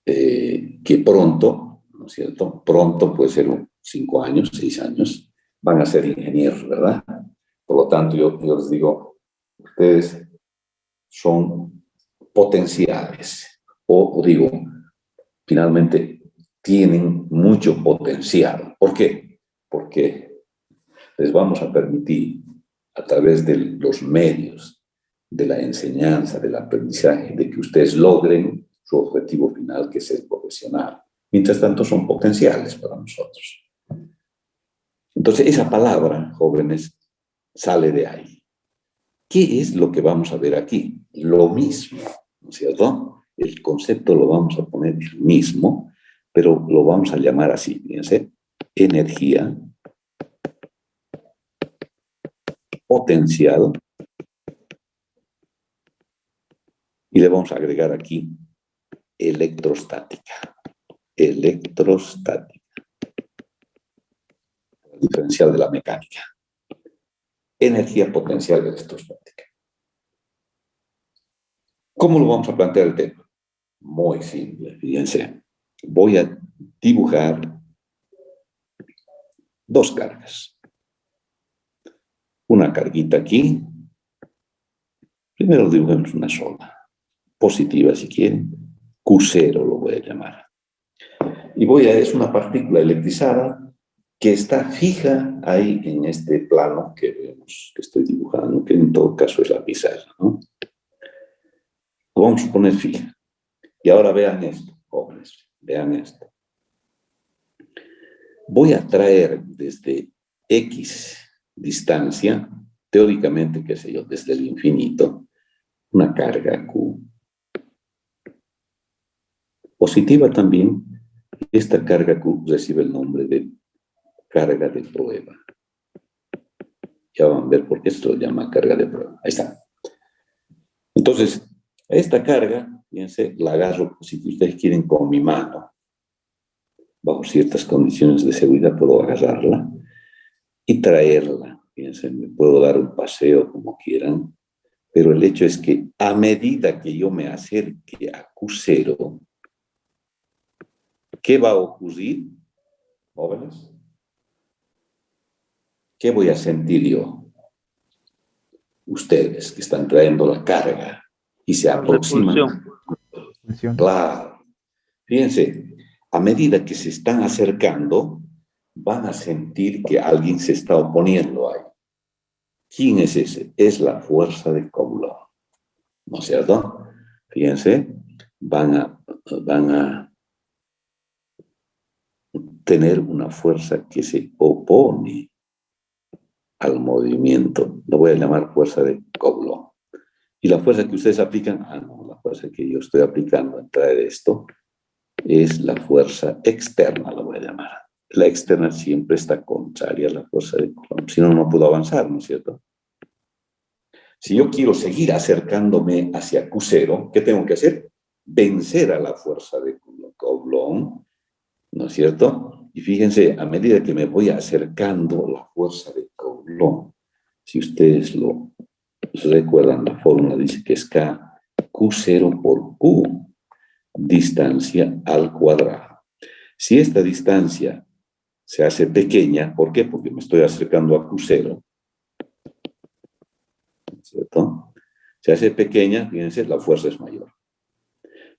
que pronto, ¿no es cierto? Pronto puede ser 5 años, 6 años, van a ser ingenieros, ¿verdad? Por lo tanto, yo les digo, ustedes son potenciales, o digo, finalmente tienen mucho potencial. ¿Por qué? Porque les vamos a permitir, a través de los medios, de la enseñanza, del aprendizaje, de que ustedes logren su objetivo final, que es ser profesional. Mientras tanto, son potenciales para nosotros. Entonces, esa palabra, jóvenes, sale de ahí. ¿Qué es lo que vamos a ver aquí? Lo mismo, ¿no es cierto? El concepto lo vamos a poner el mismo, pero lo vamos a llamar así, fíjense, energía, potencial, y le vamos a agregar aquí electrostática. Electrostática. Diferencial de la mecánica. Energía potencial electrostática. ¿Cómo lo vamos a plantear el tema? Muy simple, fíjense. Voy a dibujar 2 cargas. Una carguita aquí. Primero dibujemos una sola. Positiva, si quieren. Q0 lo voy a llamar. Y es una partícula electrizada que está fija ahí en este plano que vemos que estoy dibujando, que en todo caso es la pizarra, ¿no? Lo vamos a poner fija. Y ahora vean esto, jóvenes, vean esto. Voy a traer desde X distancia, teóricamente, qué sé yo, desde el infinito, una carga Q. Positiva también, esta carga Q recibe el nombre de carga de prueba. Ya van a ver por qué se lo llama carga de prueba. Ahí está. Entonces, esta carga, fíjense, la agarro, si ustedes quieren, con mi mano. Bajo ciertas condiciones de seguridad puedo agarrarla y traerla. Fíjense, me puedo dar un paseo como quieran, pero el hecho es que a medida que yo me acerque a Q0, ¿qué va a ocurrir, jóvenes? ¿Qué voy a sentir yo? Ustedes que están trayendo la carga y se aproximan. Claro. Fíjense, a medida que se están acercando, van a sentir que alguien se está oponiendo ahí. ¿Quién es ese? Es la fuerza de Coulomb. ¿No es cierto? Fíjense, van a tener una fuerza que se opone al movimiento. Lo voy a llamar fuerza de Coulomb. Y la fuerza que ustedes aplican, no, la fuerza que yo estoy aplicando en traer esto es la fuerza externa, la voy a llamar. La externa siempre está contraria a la fuerza de Coulomb, si no, no puedo avanzar, ¿no es cierto? Si yo quiero seguir acercándome hacia Q0, ¿qué tengo que hacer? Vencer a la fuerza de Coulomb, ¿no es cierto? Y fíjense, a medida que me voy acercando a la fuerza de Coulomb, si ustedes lo recuerdan, la fórmula dice que es K, Q0 por Q, distancia al cuadrado. Si esta distancia se hace pequeña, ¿por qué? Porque me estoy acercando a Q0, ¿cierto? Se hace pequeña, fíjense, la fuerza es mayor.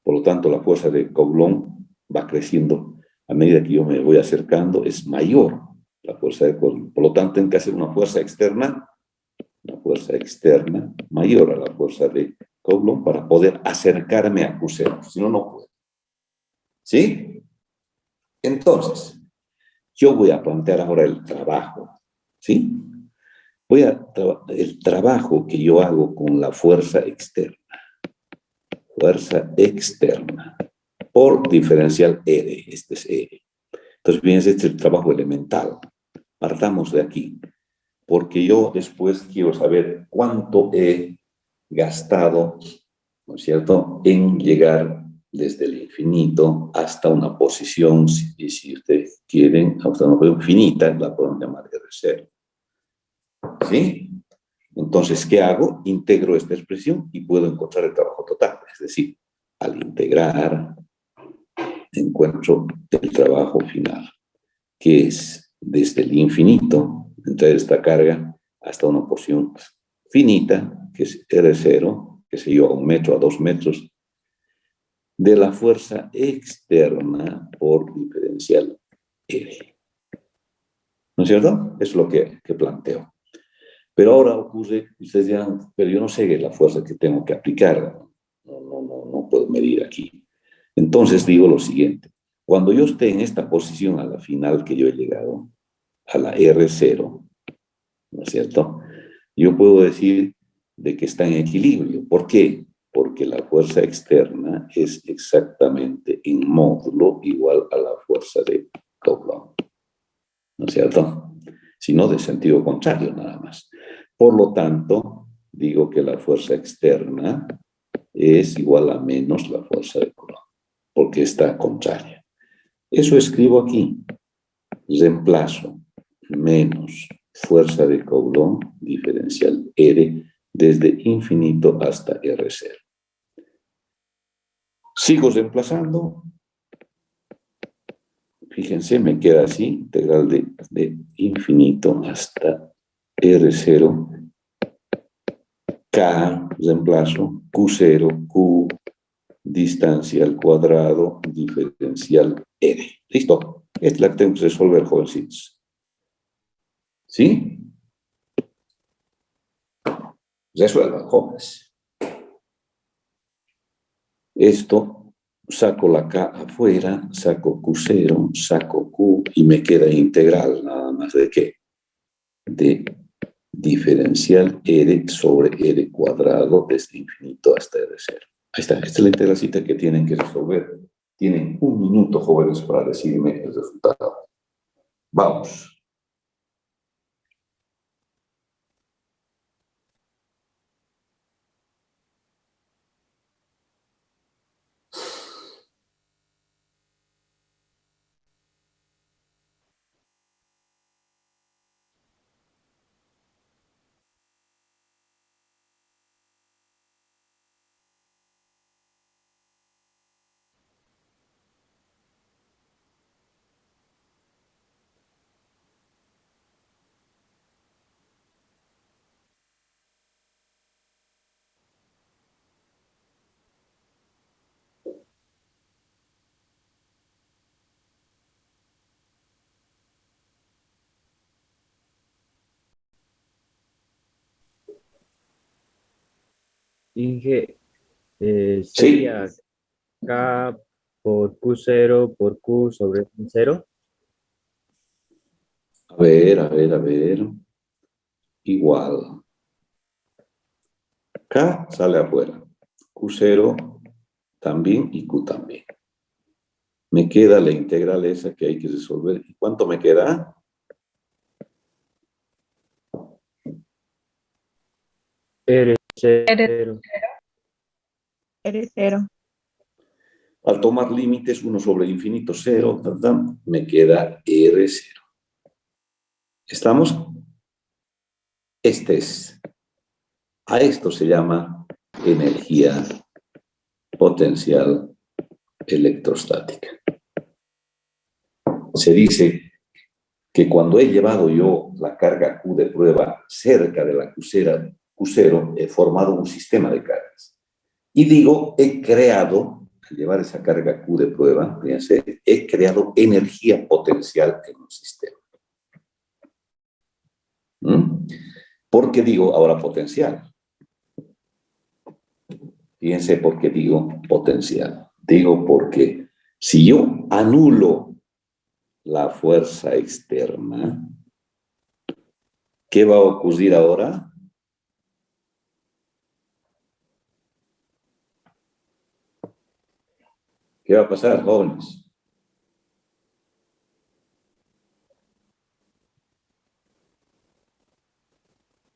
Por lo tanto, la fuerza de Coulomb va creciendo. A medida que yo me voy acercando, es mayor la fuerza de Coulomb. Por lo tanto, tengo que hacer una fuerza externa fuerza externa mayor a la fuerza de Coulomb para poder acercarme a Q0, si no, no puedo. ¿Sí? Entonces, yo voy a plantear ahora el trabajo, ¿sí? El trabajo que yo hago con la fuerza externa por diferencial R, este es R. Entonces, fíjense, este es el trabajo elemental. Partamos de aquí, porque yo después quiero saber cuánto he gastado, ¿no es cierto?, en llegar desde el infinito hasta una posición, si ustedes quieren, hasta una posición finita, la podemos llamar R0. ¿Sí? Entonces, ¿qué hago? Integro esta expresión y puedo encontrar el trabajo total. Es decir, al integrar, encuentro el trabajo final, que es desde el infinito, entre esta carga, hasta una porción finita, que es R0, que se yo, a 1 metro, a 2 metros, de la fuerza externa por diferencial R. ¿No es cierto? Es lo que planteo. Pero ahora ocurre, ustedes dirán, pero yo no sé la fuerza que tengo que aplicar, no puedo medir aquí. Entonces digo lo siguiente, cuando yo esté en esta posición a la final que yo he llegado, a la R0, ¿no es cierto? Yo puedo decir de que está en equilibrio. ¿Por qué? Porque la fuerza externa es exactamente en módulo igual a la fuerza de Coulomb, ¿no es cierto? Sino de sentido contrario nada más. Por lo tanto, digo que la fuerza externa es igual a menos la fuerza de Coulomb, porque está contraria. Eso escribo aquí. Reemplazo menos fuerza de Coulomb diferencial R desde infinito hasta R0. Sigo reemplazando. Fíjense, me queda así, integral de infinito hasta R0, K, reemplazo, Q0, Q, distancia al cuadrado, diferencial R. ¿Listo? Esta es la que tengo que resolver, jovencitos. ¿Sí? Resuelvan, jóvenes. Esto, saco la K afuera, saco Q0, saco Q y me queda integral, nada más de qué? De diferencial R sobre R cuadrado desde infinito hasta R0. Ahí está, esta es la integralcita que tienen que resolver. Tienen 1 minuto, jóvenes, para decirme el resultado. Vamos. Inge, sería K por Q0 por Q sobre 0. A ver. Igual. K sale afuera. Q0 también y Q también. Me queda la integral esa que hay que resolver. ¿Y cuánto me queda? R0. R0. Al tomar límites, 1 sobre infinito, 0, me queda R0. ¿Estamos? A esto se llama energía potencial electrostática. Se dice que cuando he llevado yo la carga Q de prueba cerca de la Q0, he formado un sistema de cargas. Y digo, he creado, al llevar esa carga Q de prueba, fíjense, he creado energía potencial en un sistema. ¿Por qué digo ahora potencial? Fíjense por qué digo potencial. Digo porque si yo anulo la fuerza externa, ¿qué va a ocurrir ahora? ¿Qué va a pasar, jóvenes?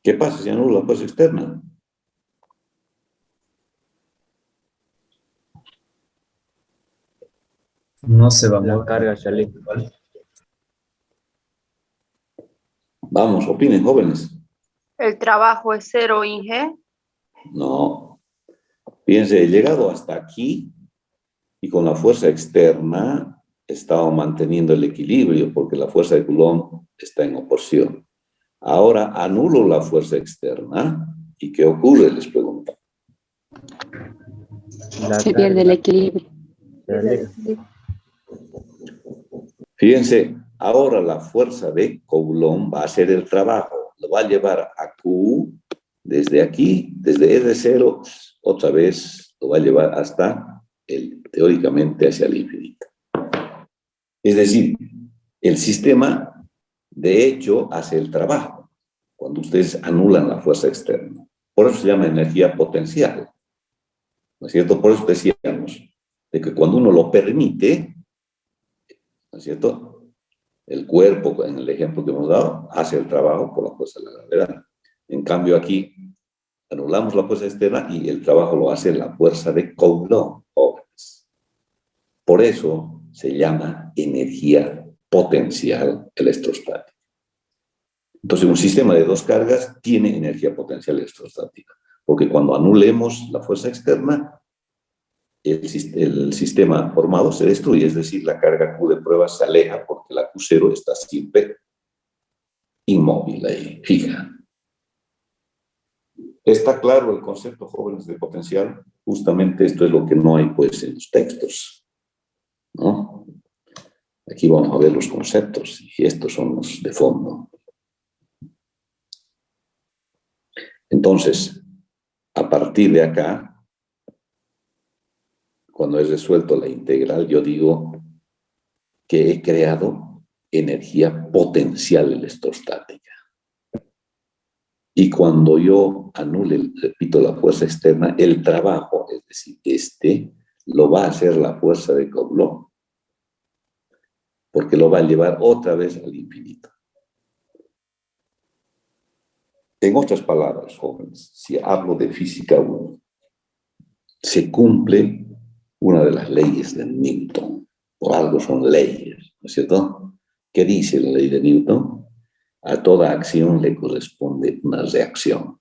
¿Qué pasa si anulo la fuerza externa? No se va a La mover. carga sale. Vamos, opinen, jóvenes. El trabajo es cero, Inge. No. Fíjense, he llegado hasta aquí y con la fuerza externa he estado manteniendo el equilibrio porque la fuerza de Coulomb está en oposición. Ahora anulo la fuerza externa y ¿qué ocurre? Les pregunto. Se pierde el equilibrio. Fíjense, ahora la fuerza de Coulomb va a hacer el trabajo. Lo va a llevar a Q desde aquí, desde R0, otra vez lo va a llevar hasta teóricamente hacia el infinito. Es decir, el sistema de hecho hace el trabajo cuando ustedes anulan la fuerza externa. Por eso se llama energía potencial. ¿No es cierto? Por eso decíamos de que cuando uno lo permite, ¿no es cierto? El cuerpo, en el ejemplo que hemos dado, hace el trabajo por la fuerza de la gravedad. En cambio aquí, anulamos la fuerza externa y el trabajo lo hace la fuerza de Coulomb. Por eso se llama energía potencial electrostática. Entonces, un sistema de dos cargas tiene energía potencial electrostática, porque cuando anulemos la fuerza externa, el sistema formado se destruye, es decir, la carga Q de prueba se aleja porque la Q0 está siempre inmóvil ahí, fija. ¿Está claro el concepto, jóvenes, de potencial? Justamente esto es lo que no hay, pues, en los textos, ¿no? Aquí vamos a ver los conceptos y estos son los de fondo. Entonces, a partir de acá, cuando he resuelto la integral, yo digo que he creado energía potencial electrostática. Y cuando yo anule, repito, la fuerza externa, el trabajo, es decir, lo va a hacer la fuerza de Coulomb, porque lo va a llevar otra vez al infinito. En otras palabras, jóvenes, si hablo de física 1, se cumple una de las leyes de Newton. Por algo son leyes, ¿no es cierto? ¿Qué dice la ley de Newton? A toda acción le corresponde una reacción.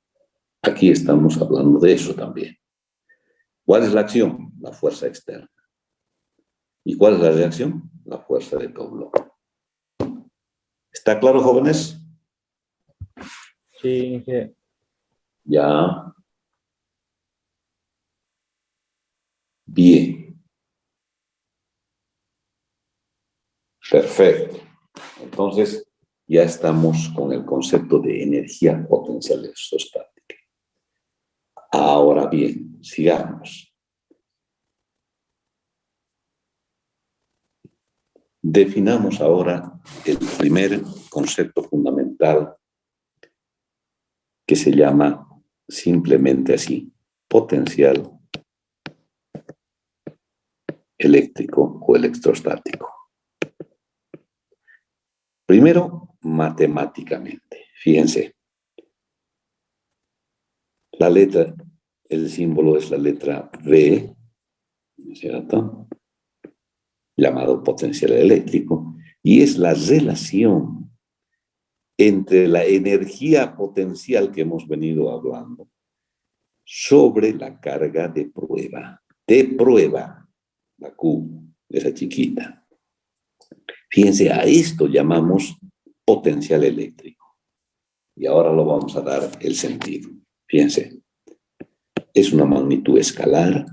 Aquí estamos hablando de eso también. ¿Cuál es la acción? La fuerza externa. ¿Y cuál es la reacción? La fuerza de Coulomb. ¿Está claro, jóvenes? Sí, Ya. Bien. Perfecto. Entonces, ya estamos con el concepto de energía potencial electrostática. Ahora bien, sigamos. Definamos ahora el primer concepto fundamental que se llama simplemente así, potencial eléctrico o electrostático. Primero, matemáticamente. Fíjense, la letra, el símbolo es la letra V, ¿no es cierto? Llamado potencial eléctrico, y es la relación entre la energía potencial que hemos venido hablando sobre la carga de prueba, la Q, esa chiquita. Fíjense, a esto llamamos potencial eléctrico. Y ahora lo vamos a dar el sentido. Fíjense, es una magnitud escalar.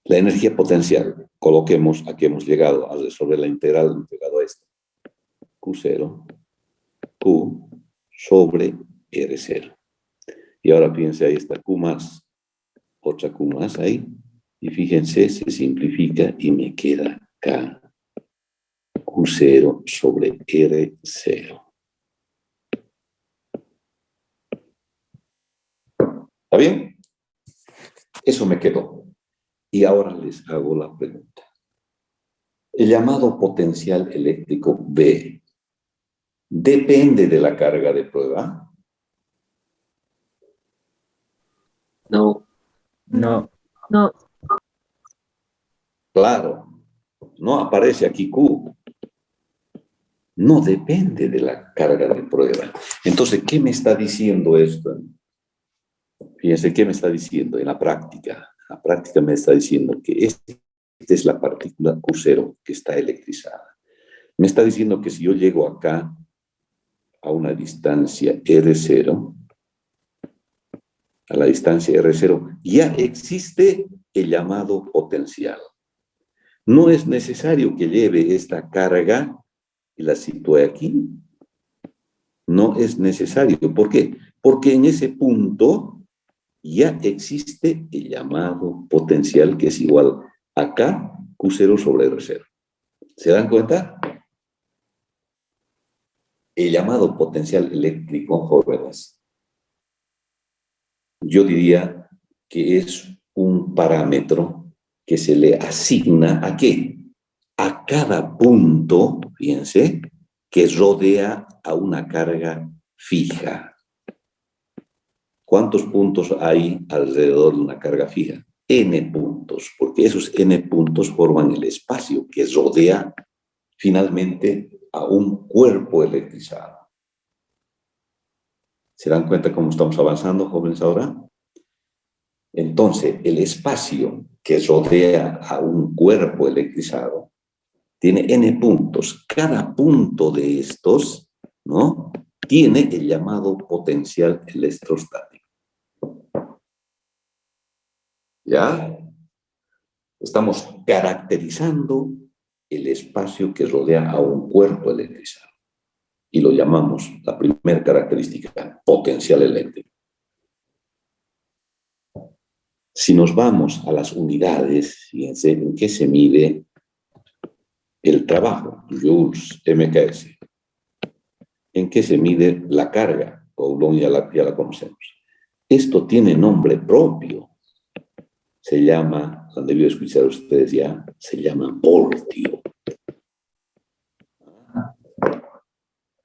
La energía potencial, coloquemos, aquí hemos llegado a resolver la integral, hemos llegado a esto. Q0, Q sobre R0. Y ahora fíjense, ahí está Q más, otra Q más ahí. Y fíjense, se simplifica y me queda K Q0 sobre R0. ¿Está bien? Eso me quedó. Y ahora les hago la pregunta. El llamado potencial eléctrico B depende de la carga de prueba. No. No. No. Claro, no aparece aquí Q. No depende de la carga de prueba. Entonces, ¿qué me está diciendo esto? Fíjense, ¿qué me está diciendo en la práctica? La práctica me está diciendo que esta es la partícula Q0 que está electrizada. Me está diciendo que si yo llego acá a una distancia R0, a la distancia R0, ya existe el llamado potencial. No es necesario que lleve esta carga y la sitúe aquí. No es necesario. ¿Por qué? Porque en ese punto ya existe el llamado potencial que es igual a K Q0 sobre R0. ¿Se dan cuenta? El llamado potencial eléctrico, jóvenes, yo diría que es un parámetro que se le asigna ¿a qué? A cada punto, fíjense, que rodea a una carga fija. ¿Cuántos puntos hay alrededor de una carga fija? N puntos, porque esos N puntos forman el espacio que rodea finalmente a un cuerpo electrizado. ¿Se dan cuenta cómo estamos avanzando, jóvenes, ahora? Entonces, el espacio que rodea a un cuerpo electrizado tiene N puntos. Cada punto de estos, ¿no?, tiene el llamado potencial electrostático. ¿Ya? Estamos caracterizando el espacio que rodea a un cuerpo electrizado. Y lo llamamos, la primera característica, potencial eléctrico. Si nos vamos a las unidades, fíjense en qué se mide el trabajo, joules, MKS. ¿En qué se mide la carga? Coulomb ya la conocemos. Esto tiene nombre propio. Se llama, han debido escuchar ustedes ya, se llama voltio.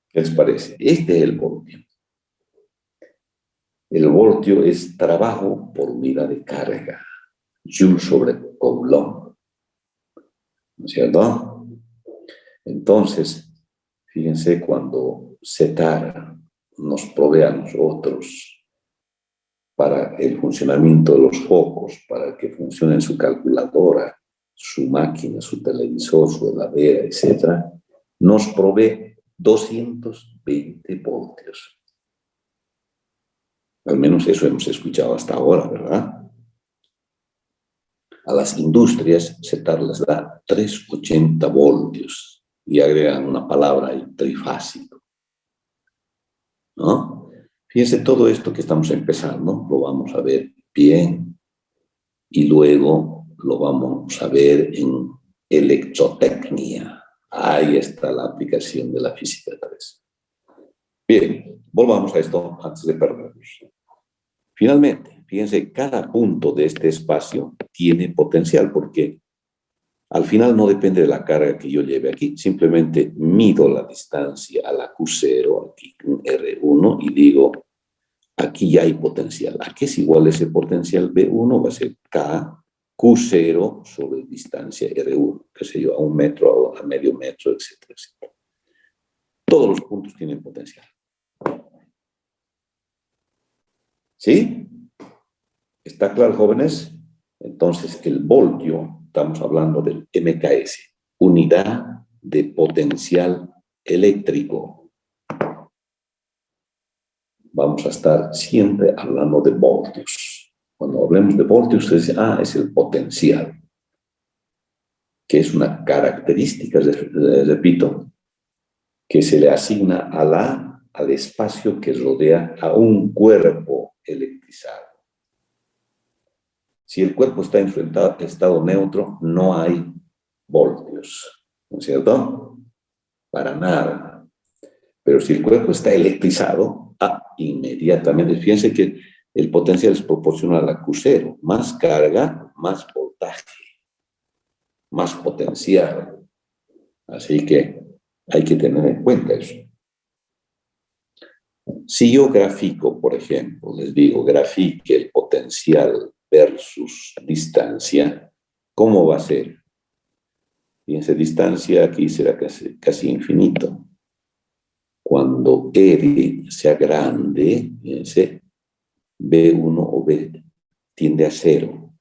¿Qué les parece? Este es el voltio. El voltio es trabajo por unidad de carga. Joule sobre Coulomb. ¿No es cierto? Entonces, fíjense, cuando CETAR nos provee a nosotros para el funcionamiento de los focos, para que funcione su calculadora, su máquina, su televisor, su heladera, etc., nos provee 220 voltios. Al menos eso hemos escuchado hasta ahora, ¿verdad? A las industrias CETAR les da 380 voltios y agregan una palabra ahí, trifásico. ¿No? Fíjense, todo esto que estamos empezando lo vamos a ver bien y luego lo vamos a ver en electrotecnia. Ahí está la aplicación de la física 3. Bien, volvamos a esto antes de perdernos. Finalmente, fíjense, cada punto de este espacio tiene potencial porque al final no depende de la carga que yo lleve aquí. Simplemente mido la distancia a la Q0, aquí en R1, y digo, aquí ya hay potencial. ¿A qué es igual ese potencial B1? Va a ser K Q0 sobre distancia R1, qué sé yo, a 1 metro, a medio metro, etcétera, etcétera. Todos los puntos tienen potencial. ¿Sí? ¿Está claro, jóvenes? Entonces, el voltio, estamos hablando del MKS, unidad de potencial eléctrico. Vamos a estar siempre hablando de voltios. Cuando hablemos de voltios, ustedes dicen, es el potencial, que es una característica, repito, que se le asigna a la al espacio que rodea a un cuerpo electrizado. Si el cuerpo está en su estado neutro, no hay voltios, ¿no es cierto? Para nada. Pero si el cuerpo está electrizado, inmediatamente, fíjense que el potencial es proporcional a Q0. Más carga, más voltaje, más potencial. Así que hay que tener en cuenta eso. Si yo grafico, por ejemplo, les digo, grafique el potencial versus distancia, ¿cómo va a ser? Fíjense, distancia aquí será casi infinito. Cuando R sea grande, fíjense, B1 o B tiende a 0,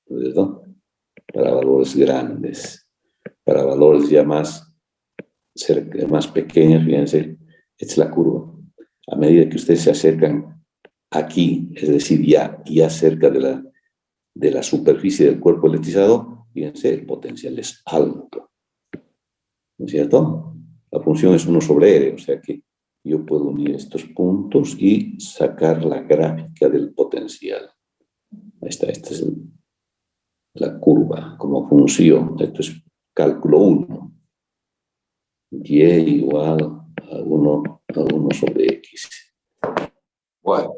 ¿verdad? Para valores grandes. Para valores ya más pequeños, fíjense, es la curva. A medida que ustedes se acercan aquí, es decir, ya cerca de la superficie del cuerpo electrizado, fíjense, el potencial es alto. ¿No es cierto? La función es 1 sobre R, o sea que yo puedo unir estos puntos y sacar la gráfica del potencial. Ahí está, esta es la curva como función. Esto es cálculo 1. Y igual a 1 sobre X. Bueno,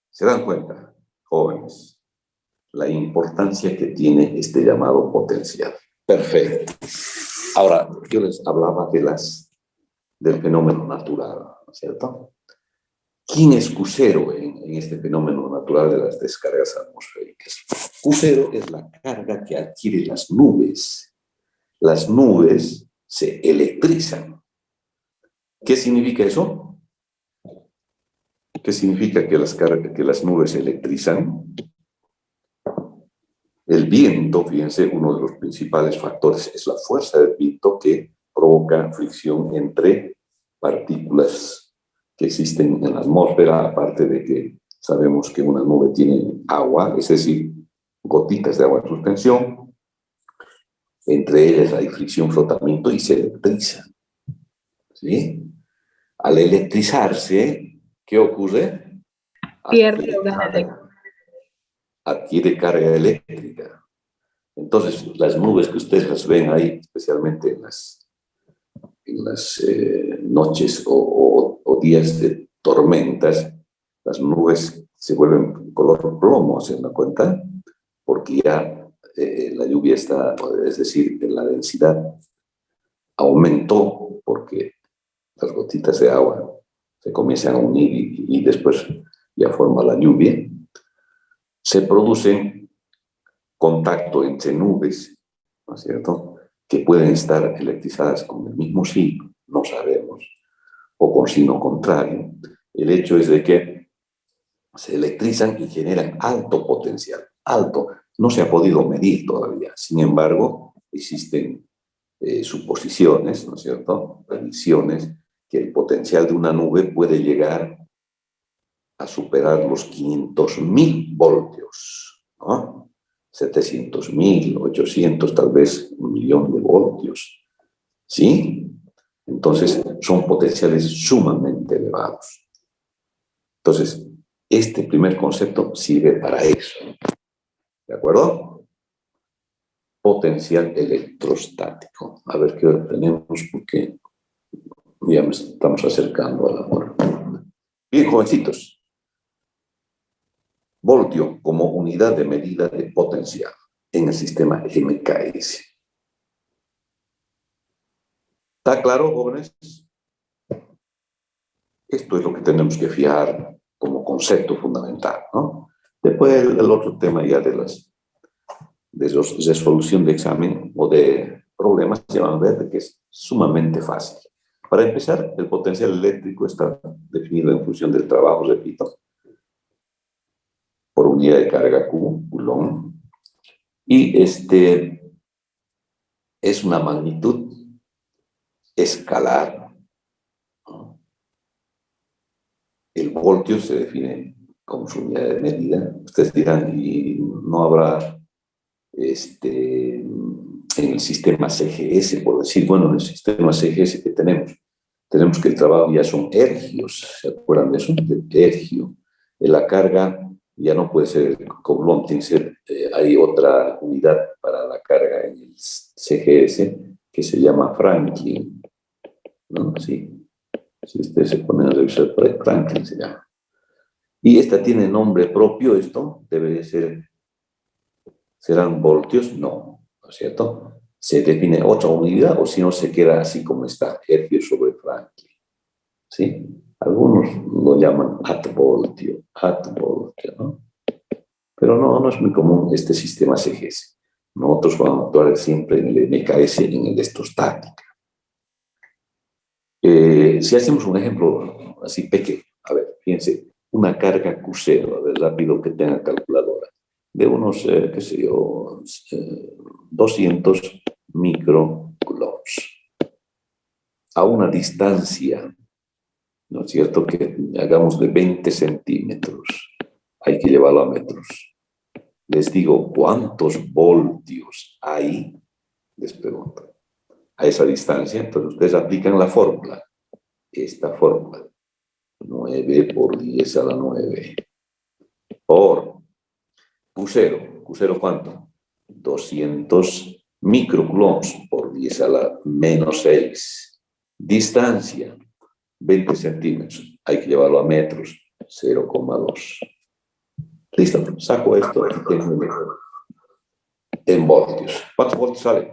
¿se dan cuenta, jóvenes, la importancia que tiene este llamado potencial? Perfecto. Ahora, yo les hablaba del fenómeno natural, ¿no es cierto? ¿Quién es Q0 en este fenómeno natural de las descargas atmosféricas? Q0 es la carga que adquieren las nubes. Las nubes se electrizan. ¿Qué significa eso? ¿Qué significa que las nubes se electrizan? El viento, fíjense, uno de los principales factores es la fuerza del viento que provoca fricción entre partículas que existen en la atmósfera, aparte de que sabemos que una nube tiene agua, es decir, gotitas de agua en suspensión. Entre ellas hay fricción, frotamiento y se electrizan. ¿Sí? Al electrizarse, ¿qué ocurre? Adquiere carga eléctrica. Entonces, las nubes que ustedes las ven ahí, especialmente en las noches o días de tormentas, las nubes se vuelven color plomo, ¿se dan cuenta? Porque ya la lluvia está, es decir, la densidad aumentó porque las gotitas de agua se comienzan a unir y después ya forma la lluvia. Se produce contacto entre nubes, ¿no es cierto?, que pueden estar electrizadas con el mismo signo, no sabemos, o con signo contrario. El hecho es de que se electrizan y generan alto potencial, alto. No se ha podido medir todavía, sin embargo, existen suposiciones, ¿no es cierto?, predicciones, que el potencial de una nube puede llegar a superar los 500.000 voltios, ¿no? 700.000, 800, tal vez 1.000.000 de voltios, ¿sí? Entonces, son potenciales sumamente elevados. Entonces, este primer concepto sirve para eso, ¿de acuerdo? Potencial electrostático. A ver qué hora tenemos, porque ya nos estamos acercando a la hora. Bien, jovencitos. Voltio como unidad de medida de potencial en el sistema MKS. ¿Está claro, jóvenes? Esto es lo que tenemos que fijar como concepto fundamental, ¿no? Después el otro tema ya de resolución de examen o de problemas, ya van a ver que es sumamente fácil. Para empezar, el potencial eléctrico está definido en función del trabajo, repito, por unidad de carga Q, Coulomb, y es una magnitud escalar. El voltio se define como su unidad de medida. Ustedes dirán, y no habrá en el sistema CGS, por decir, bueno, en el sistema CGS que tenemos, tenemos que el trabajo ya son ergios, ¿se acuerdan de eso? De ergio. La carga ya no puede ser el Coulomb, tiene que ser, hay otra unidad para la carga en el CGS que se llama Franklin, ¿no? Sí. Si ustedes se ponen a revisar por ahí, Franklin se llama. Y esta tiene nombre propio, esto debe ser, ¿serán voltios? No, ¿no es cierto? Se define otra unidad o si no se queda así como está, hercio sobre Franklin. ¿Sí? Algunos lo llaman atvoltio, ¿no? Pero no es muy común este sistema CGS. Nosotros vamos a actuar siempre en el MKS, en el estostática. Si hacemos un ejemplo así pequeño, a ver, fíjense, una carga Q0, a ver, rápido que tenga calculadora, de unos, qué sé yo, 200 microcoulombs a una distancia, ¿no es cierto?, que hagamos de 20 centímetros. Hay que llevarlo a metros. Les digo, ¿cuántos voltios hay? Les pregunto. A esa distancia, entonces ustedes aplican la fórmula. Esta fórmula. 9 por 10 a la 9. Por Q0. ¿Q0 cuánto? 200 microcoulombs por 10 a la menos 6. Distancia. 20 centímetros. Hay que llevarlo a metros. 0,2. Listo. Saco esto y tengo en voltios. ¿Cuántos voltios salen?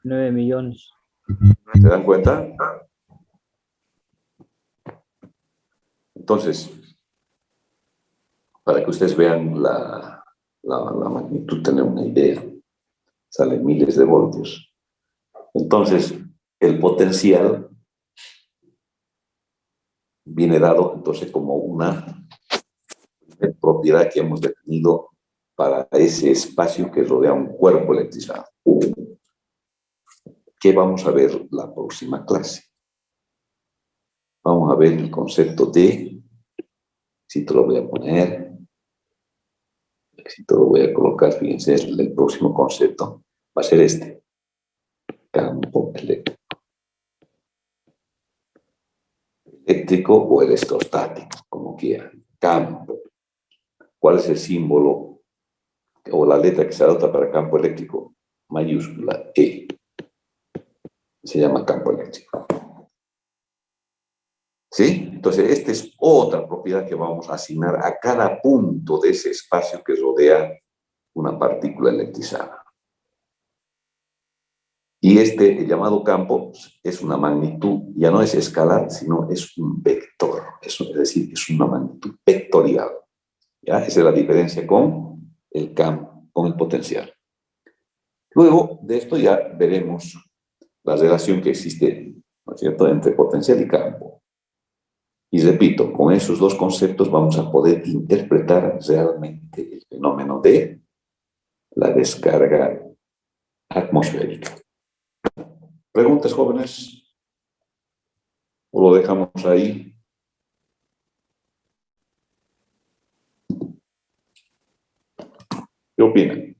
9 millones. ¿Se dan cuenta? Entonces, para que ustedes vean la magnitud, tener una idea, salen miles de voltios. Entonces, el potencial viene dado entonces como una propiedad que hemos definido para ese espacio que rodea un cuerpo electrizado. ¿Qué vamos a ver la próxima clase? Vamos a ver el concepto de, si te lo voy a poner, si te lo voy a colocar, fíjense, el próximo concepto va a ser este, campo eléctrico. Eléctrico o electrostático, como quieran, campo. ¿Cuál es el símbolo o la letra que se adopta para campo eléctrico? Mayúscula E. Se llama campo eléctrico. ¿Sí? Entonces, esta es otra propiedad que vamos a asignar a cada punto de ese espacio que rodea una partícula electrizada. Y el llamado campo es una magnitud, ya no es escalar, sino es un vector. Eso es decir, es una magnitud vectorial. ¿Ya? Esa es la diferencia con el campo, con el potencial. Luego de esto ya veremos la relación que existe, ¿no es cierto?, entre potencial y campo. Y repito, con esos dos conceptos vamos a poder interpretar realmente el fenómeno de la descarga atmosférica. ¿Preguntas, jóvenes? ¿O lo dejamos ahí? ¿Qué opinan?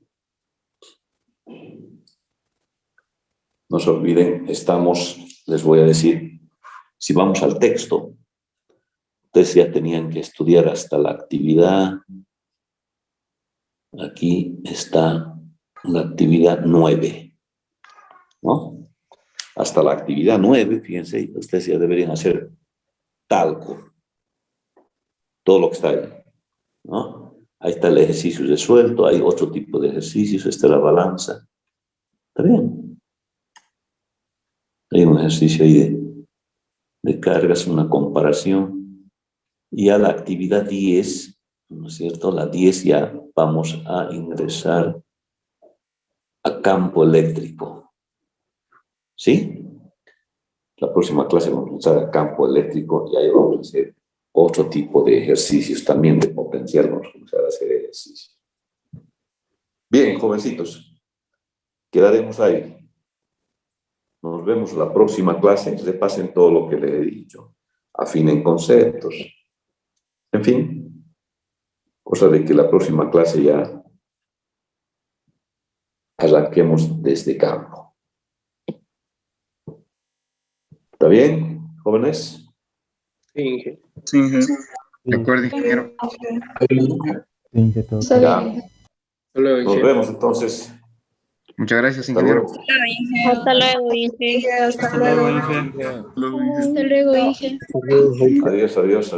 No se olviden, les voy a decir, si vamos al texto, ustedes ya tenían que estudiar hasta la actividad. Aquí está la actividad 9, ¿no? Hasta la actividad 9, fíjense, ustedes ya deberían hacer talco. Todo lo que está ahí, ¿no? Ahí está el ejercicio resuelto, hay otro tipo de ejercicios, está la balanza. ¿Está bien? Hay un ejercicio ahí de cargas, una comparación. Y a la actividad 10, ¿no es cierto? La 10 ya vamos a ingresar a campo eléctrico. ¿Sí? La próxima clase vamos a ingresar a campo eléctrico y ahí vamos a hacer otro tipo de ejercicios también de potencial. Vamos a comenzar a hacer ejercicios. Bien, jovencitos, quedaremos ahí. Nos vemos la próxima clase. Repasen todo lo que les he dicho. Afinen conceptos. En fin, cosa de que la próxima clase ya arranquemos desde campo. ¿Está bien? jóvenes. Sí, Inge. Sí, Inge. De acuerdo, ingeniero. Ya, Hasta luego, nos Inge. vemos entonces. Muchas gracias, Hasta ingeniero. luego. Hasta luego, Inge. Hasta luego. Hasta luego, Inge. Hasta luego, Inge. Adiós, adiós.